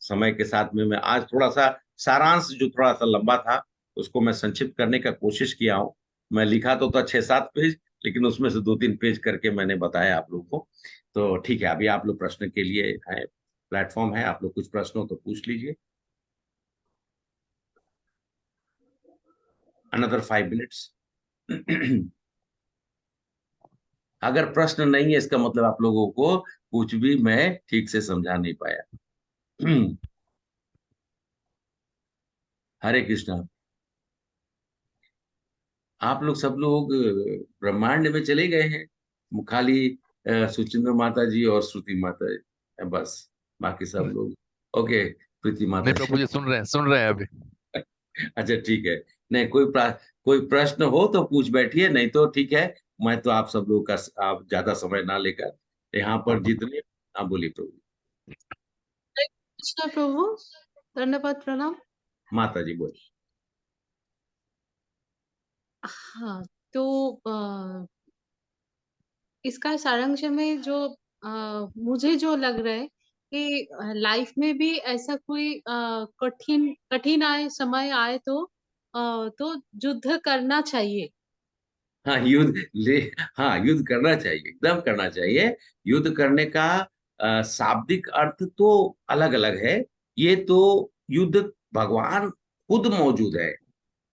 समय के साथ में मैं आज थोड़ा सा सारांश जो थोड़ा सा लंबा था उसको मैं संक्षिप्त करने का कोशिश किया हूँ। मैं लिखा तो था 6-7 पेज, लेकिन उसमें से 2-3 पेज करके मैंने बताया आप लोगों को। तो ठीक है, अभी आप लोग प्रश्न के लिए है, प्लेटफॉर्म है, आप लोग कुछ प्रश्न हो तो पूछ लीजिए। Another 5 minutes. अगर प्रश्न नहीं है इसका मतलब आप लोगों को कुछ भी मैं ठीक से समझा नहीं पाया। हरे कृष्णा। आप लोग सब लोग ब्रह्मांड में चले गए हैं, खाली सुचिंद्र माता जी और श्रुति माता जी बस, बाकी सब लोग ओके। प्रीति माता नहीं प्रभु जी सुन रहे हैं अभी। अच्छा ठीक है, नहीं कोई प्रश्न हो तो पूछ बैठिए, नहीं तो ठीक है। मैं तो आप सब लोगों का आप ज्यादा समय ना लेकर यहाँ पर जितने आप बोलिए प्रभु। कृष्ण प्रभु, धन्यवाद, प्रणाम। माता जी बोलिए। हाँ, तो इसका सारांश में जो मुझे जो लग रहा है कि लाइफ में भी ऐसा कोई कठिन आए समय आए तो युद्ध करना चाहिए। हाँ युद्ध करना चाहिए, एकदम करना चाहिए। युद्ध करने का शाब्दिक अर्थ तो अलग अलग है। ये तो युद्ध भगवान खुद मौजूद है,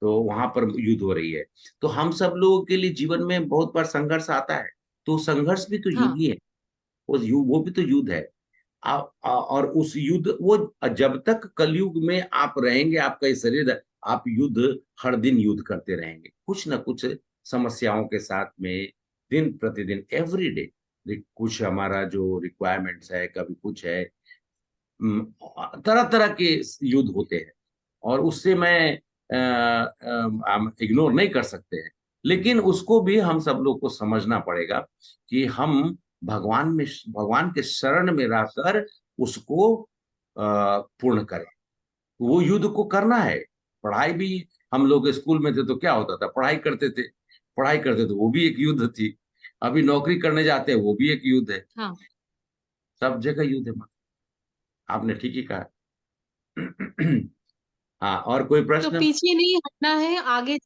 तो वहां पर युद्ध हो रही है। तो हम सब लोगों के लिए जीवन में बहुत बार संघर्ष आता है, तो संघर्ष भी तो युद्ध ही है, वो भी तो युद्ध है। और उस युद्ध, वो जब तक कलयुग में आप रहेंगे, आपका ये शरीर, आप युद्ध हर दिन युद्ध करते रहेंगे, कुछ ना कुछ समस्याओं के साथ में, दिन प्रतिदिन, एवरी डे कुछ हमारा जो रिक्वायरमेंट्स है, कभी कुछ है, तरह तरह के युद्ध होते हैं, और उससे मैं हम इग्नोर नहीं कर सकते हैं। लेकिन उसको भी हम सब लोग को समझना पड़ेगा कि हम भगवान के शरण में रहकर उसको पूर्ण करें। वो युद्ध को करना है। पढ़ाई भी, हम लोग स्कूल में थे तो क्या होता था, पढ़ाई करते थे, वो भी एक युद्ध थी। अभी नौकरी करने जाते हैं, वो भी एक युद्ध है। हाँ। सब जगह युद्ध है। आपने ठीक ही कहा। हाँ, और कोई तो प्रश्न? पीछे नहीं हटना है, आगे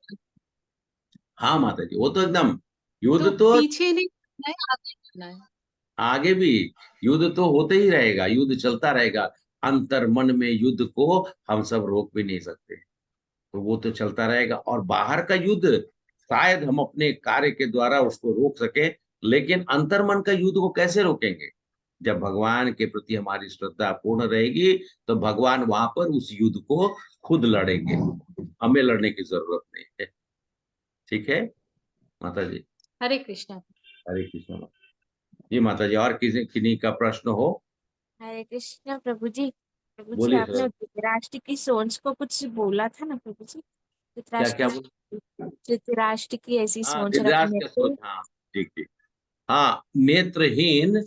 हाँ माता जी, वो तो एकदम युद्ध तो तो पीछे नहीं हटना है, आगे बढ़ना है। आगे भी युद्ध तो होते ही रहेगा, युद्ध चलता रहेगा। अंतर मन में युद्ध को हम सब रोक भी नहीं सकते, तो वो तो चलता रहेगा। और बाहर का युद्ध शायद हम अपने कार्य के द्वारा उसको रोक सके, लेकिन अंतर्मन का युद्ध को कैसे रोकेंगे? जब भगवान के प्रति हमारी श्रद्धा पूर्ण रहेगी, तो भगवान वहां पर उस युद्ध को खुद लड़ेंगे, हमें लड़ने की जरूरत नहीं है। ठीक है माता जी? हरे कृष्णा। हरे कृष्ण। जी माता जी, और किसी किन्हीं का प्रश्न हो? हरे कृष्णा प्रभु जी। प्रभु जी, बोलिए आपने सर। धृतराष्ट्र की सोच को कुछ बोला था ना प्रभु जी? क्या क्या धृतराष्ट्र की ऐसी हाँ, सोच धृतराष्ट्र रखने क्या से। सोच, हाँ ठीक ठीक। हाँ, नेत्रहीन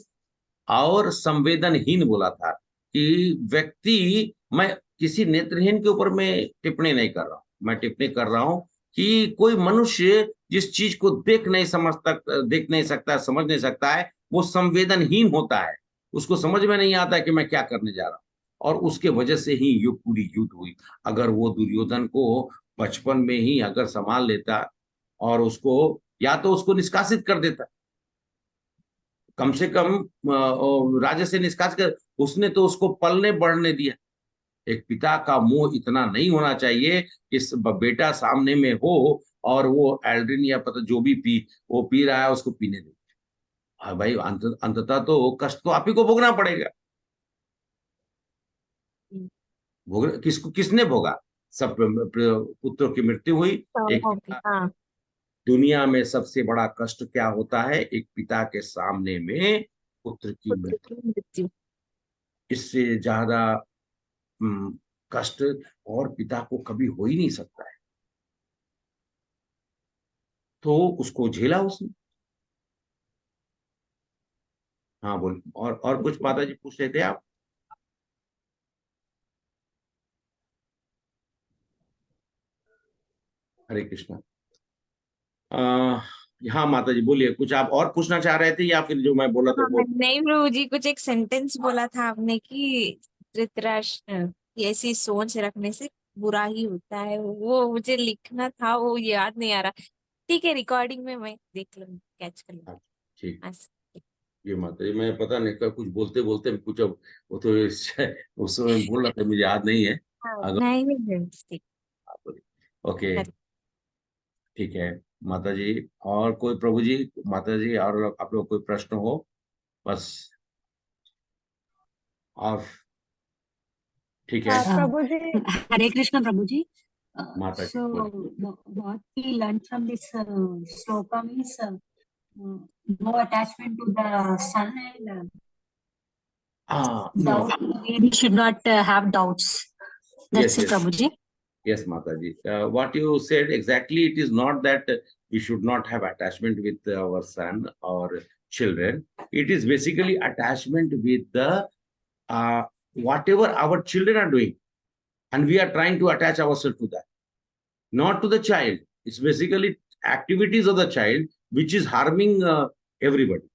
और संवेदनहीन बोला था कि व्यक्ति, मैं किसी नेत्रहीन के ऊपर मैं टिप्पणी नहीं कर रहा हूँ, मैं टिप्पणी कर रहा हूँ कि कोई मनुष्य जिस चीज को देख नहीं सकता, समझ नहीं सकता है, वो संवेदनहीन होता है। उसको समझ में नहीं आता कि मैं क्या करने जा रहा हूँ, और उसके वजह से ही ये पूरी युद्ध हुई। अगर वो दुर्योधन को बचपन में ही अगर संभाल लेता, और उसको, या तो उसको निष्कासित कर देता, कम से कम राज्य से निष्कासित कर, उसने तो उसको पलने बढ़ने दिया। एक पिता का मोह इतना नहीं होना चाहिए कि बेटा सामने में हो और वो एल्ड्रिन या पता जो भी वो पी रहा है, उसको पीने दे। हाँ भाई, अंततः तो कष्ट तो आप ही को भोगना पड़ेगा। किसने भोगा? सब पुत्रों की मृत्यु हुई। एक हाँ। दुनिया में सबसे बड़ा कष्ट क्या होता है? एक पिता के सामने में पुत्र की मृत्यु। इससे ज्यादा कष्ट और पिता को कभी हो ही नहीं सकता है। तो उसको झेला उसने। हाँ बोल, और कुछ माता जी पूछ रहे थे आप? हरे कृष्णा। हाँ माता जी बोलिए, कुछ आप और पूछना चाह रहे थे, या फिर जो मैं बोला तो हाँ, बोल? नहीं प्रभु जी, कुछ एक सेंटेंस बोला था आपने कि धृतराष्ट्र की ऐसी सोच रखने से बुरा ही होता है, वो मुझे लिखना था, वो याद नहीं आ रहा। ठीक है, रिकॉर्डिंग में मैं देख लूंगी, कैच कर लूंगी। ठीक। हाँ, ये माता जी, मैं पता नहीं क्या कुछ बोलते बोलते कुछ, अब वो तो उस समय बोल रहा था, मुझे याद नहीं है। अगर नहीं नहीं ठीक। ओके, ठीक है माता जी। और कोई प्रभु जी, माता जी, और आप लोग कोई प्रश्न हो? बस, और ठीक है प्रभु जी, हरे कृष्ण प्रभु जी. माता जी। So बोलिए। what we learned from this shloka means no attachment to the sun and No. doubt. We should not have doubts. That's Yes, it, yes. Prabhuji. Yes, Mataji. What you said exactly, it is not that we should not have attachment with our son or children. It is basically attachment with the whatever our children are doing, and we are trying to attach ourselves to that, not to the child. It's basically activities of the child which is harming everybody.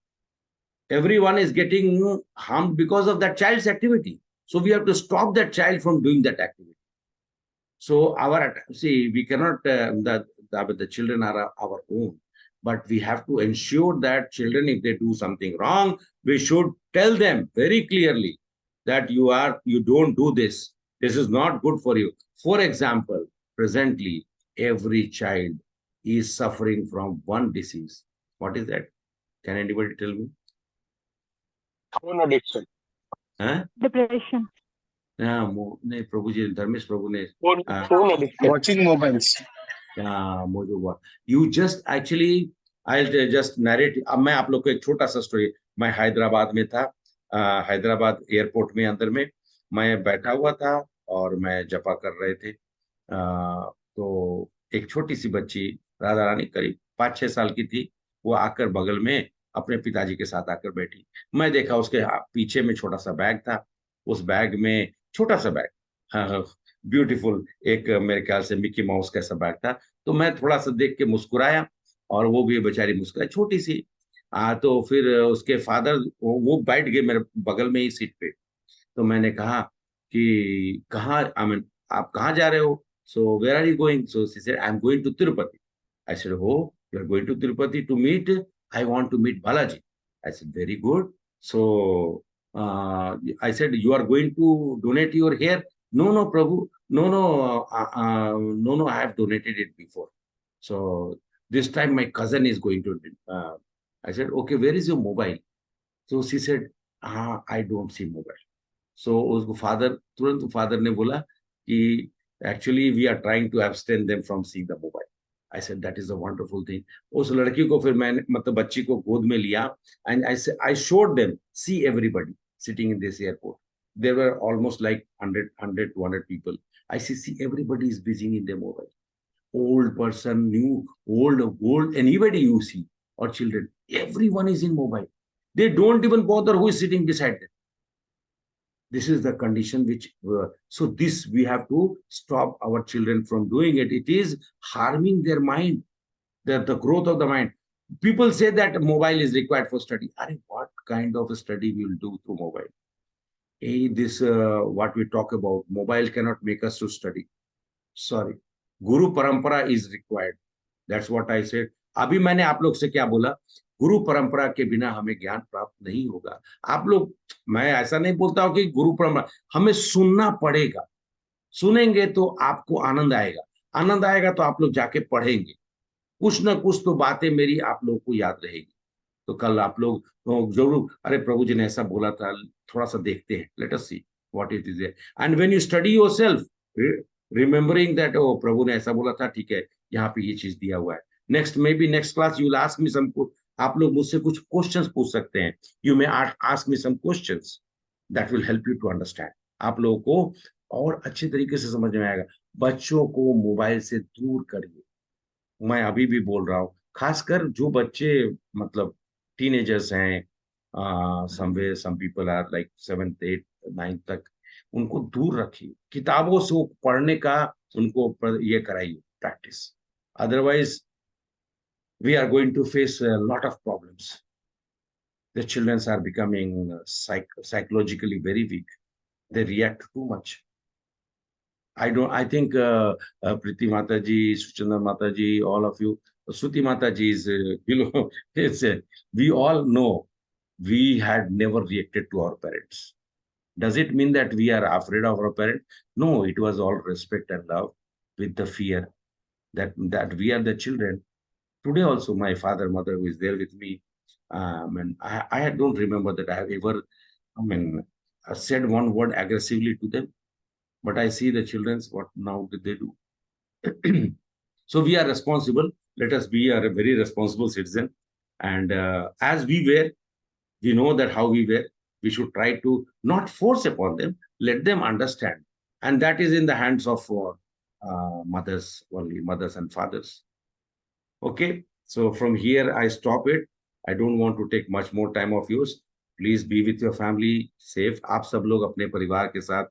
Everyone is getting harmed because of that child's activity. So we have to stop that child from doing that activity. So we cannot, the children are our own, but we have to ensure that children, if they do something wrong, we should tell them very clearly that you don't do this. This is not good for you. For example, presently, every child is suffering from one disease. What is that? Can anybody tell me? Phone addiction. हाँ depression, नहीं प्रभु जी, धर्मेश प्रभु ने phone addiction, watching mobiles. मोजो हुआ। You just actually I just narrate. अब मैं आप लोग को एक छोटा सा स्टोरी, मैं हैदराबाद में था, हैदराबाद एयरपोर्ट में अंदर में मैं बैठा हुआ था और मैं जपा कर रहे थे। तो एक छोटी सी बच्ची राधा रानी करीब 5-6 साल की थी, वो आकर बगल में अपने पिताजी के साथ आकर बैठी। मैं देखा उसके पीछे में छोटा सा बैग था, उस बैग में छोटा सा बैग, हाँ ब्यूटीफुल, एक मेरे ख्याल से मिकी माउस कैसा बैग था। तो मैं थोड़ा सा देख के मुस्कुराया और वो भी बेचारी मुस्कुराई, छोटी सी। तो फिर उसके फादर वो बैठ गए मेरे बगल में ही सीट पे। तो मैंने कहा कि कहाँ, आई मीन आप कहाँ जा रहे हो? So where are you going? So she said I am going to Tirupati. I said oh, you are going to Tirupati to meet? I want to meet Balaji. I said very good. So I said you are going to donate your hair? No, no, Prabhu. No, no, no, I have donated it before. So this time my cousin is going to. I said, okay, where is your mobile? So she said, I don't see mobile. So उसको तुरंत father ने बोला कि actually we are trying to abstain them from seeing the mobile. I said that is a wonderful thing. उस लड़की को फिर मैंने मतलब बच्ची को गोद में लिया and I showed them, see everybody sitting in this airport. There were almost like 100-200 people. I see everybody is busy in their mobile. Old person, new, old, anybody you see, or children, everyone is in mobile. They don't even bother who is sitting beside them. This is the condition which, so this we have to stop our children from doing it. It is harming their mind, the growth of the mind. People say that mobile is required for study. What kind of a study we will do through mobile? This what we talk about, mobile cannot make us to study. Sorry, guru parampara is required. That's what I said. अभी मैंने आप लोग से क्या बोला? गुरु परंपरा के बिना हमें ज्ञान प्राप्त नहीं होगा। आप लोग, मैं ऐसा नहीं बोलता हूं कि गुरु परंपरा, हमें सुनना पड़ेगा। सुनेंगे तो आपको आनंद आएगा, आनंद आएगा तो आप लोग जाके पढ़ेंगे, कुछ ना कुछ तो बातें मेरी आप लोग को याद रहेगी। तो कल आप लोग जरूर, अरे प्रभु जी ने ऐसा बोला था, थोड़ा सा देखते हैं, let us see what it is. And when you study yourself, remembering that ओ प्रभु ने ऐसा बोला था, ठीक है यहाँ पे ये चीज दिया हुआ है। Next may be next class you will ask me some, आप लोग मुझसे कुछ क्वेश्चंस पूछ सकते हैं। You may ask me some questions that will help you to understand. आप लोगों को और अच्छे तरीके से समझ में आएगा। बच्चों को मोबाइल से दूर करिए, मैं अभी भी बोल रहा हूँ, खासकर जो बच्चे मतलब टीनेजर्स हैं, somewhere some people are like 7th 8th 9th तक, उनको दूर रखिए। किताबों से वो पढ़ने का उनको ये कराइए practice. Otherwise we are going to face a lot of problems. The children are becoming psychologically very weak. They react too much. I think Priti Mataji, Suchandra Mataji, all of you, Suti Mataji is below. We all know we had never reacted to our parents. Does it mean that we are afraid of our parents? No, it was all respect and love with the fear that we are the children. Today also my father, mother who is there with me, and I don't remember that I have ever, said one word aggressively to them. But I see the children's, what now did they do? So we are responsible. Let us be a very responsible citizen. And as we were, we know that how we were, we should try to not force upon them, let them understand. And that is in the hands of mothers, only mothers and fathers. Okay, so from here I stop it. I don't want to take much more time of yours. Please be with your family safe. आप सब लोग अपने परिवार के साथ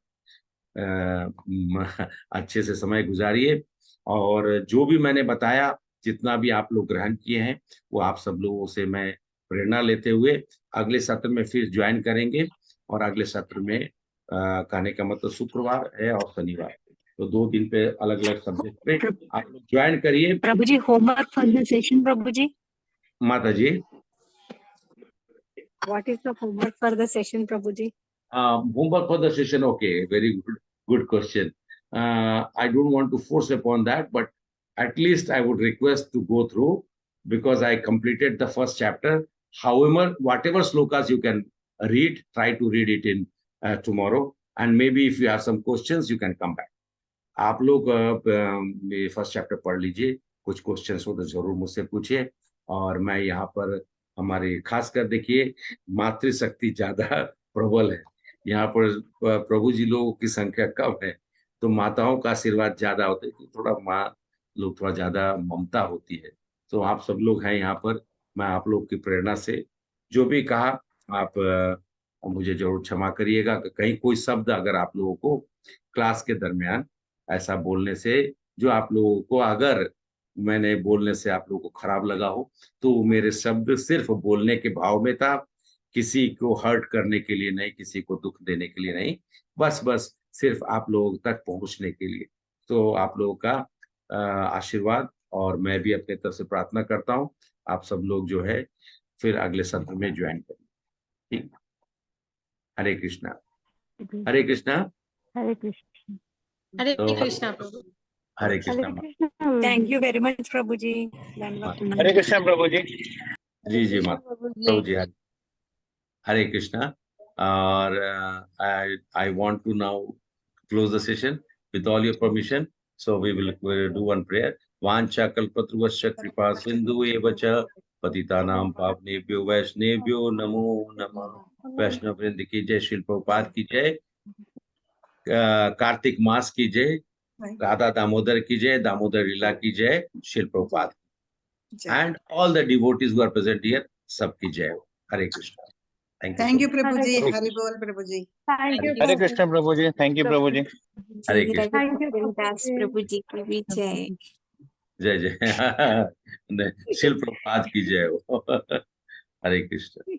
अच्छे से समय गुजारिए, और जो भी मैंने बताया, जितना भी आप लोग ग्रहण किए हैं, वो आप सब लोगों से मैं प्रेरणा लेते हुए अगले सत्र में फिर ज्वाइन करेंगे। और अगले सत्र में कहने का मतलब शुक्रवार है और शनिवार, तो 2 दिन पे अलग अलग सब्जेक्ट पे आप लोग ज्वाइन करिए। Prabhu ji, homework for the session Prabhu ji. माता जी, what is the homework for the session Prabhu ji? Homework for the session, okay, very good question. I don't want to force upon that, but at least I would request to go through, because I completed the first chapter. However, whatever slokas you can read, try to read it in tomorrow, and maybe if you have some questions, you can come back. आप लोग first chapter पढ़ लीजिए, कुछ questions हो तो जरूर मुझसे पूछिए। और मैं यहाँ पर हमारे खासकर देखिए मातृशक्ति ज्यादा प्रबल है यहाँ पर, प्रभु जी लोगों की संख्या कम है, तो माताओं का आशीर्वाद ज्यादा होता है, थोड़ा माँ लोग थोड़ा ज्यादा ममता होती है। तो आप सब लोग हैं यहाँ पर, मैं आप लोग की प्रेरणा से जो भी कहा आप मुझे जरूर क्षमा करिएगा। कहीं कोई शब्द अगर आप लोगों को क्लास के दरमियान ऐसा बोलने से जो आप लोगों को अगर मैंने बोलने से आप लोगों को खराब लगा हो, तो मेरे शब्द सिर्फ बोलने के भाव में था, किसी को हर्ट करने के लिए नहीं, किसी को दुख देने के लिए नहीं, बस सिर्फ आप लोगों तक पहुंचने के लिए। तो आप लोगों का आशीर्वाद और मैं भी अपने तरफ से प्रार्थना करता हूँ आप सब लोग जो है फिर अगले सत्र में ज्वाइन करें। ठीक, हरे कृष्णा। हरे कृष्णा। हरे कृष्ण। हरे तो Krishna Prabhu. Hare Krishna. Thank you very much Prabhu जी। हरे कृष्णा प्रभु जी। जी माता प्रभु जी। हरे कृष्णा। और I want to now close the session with all your permission, so we will do one prayer. वांछा कल्पतरुश्च कृपा सिंधु एव च पतितानां पावनेभ्यो वैष्णवेभ्यो नमो नमः। वैष्णव वृंद की जय, श्रील प्रभुपाद की जय, कार्तिक मास की जय, राधा दामोदर की जय, दामोदर लीला की जय, Srila Prabhupada and all the devotees who are present here, सबकी जय हो। हरे कृष्ण। थैंक यू प्रभु जी। हरि बोल प्रभु जी। हरे कृष्ण प्रभु जी। थैंक यू प्रभु जी। हरे कृष्ण। दास प्रभु जी की भी जय। जय जय। शिल प्रभात की जय हो। हरे कृष्ण।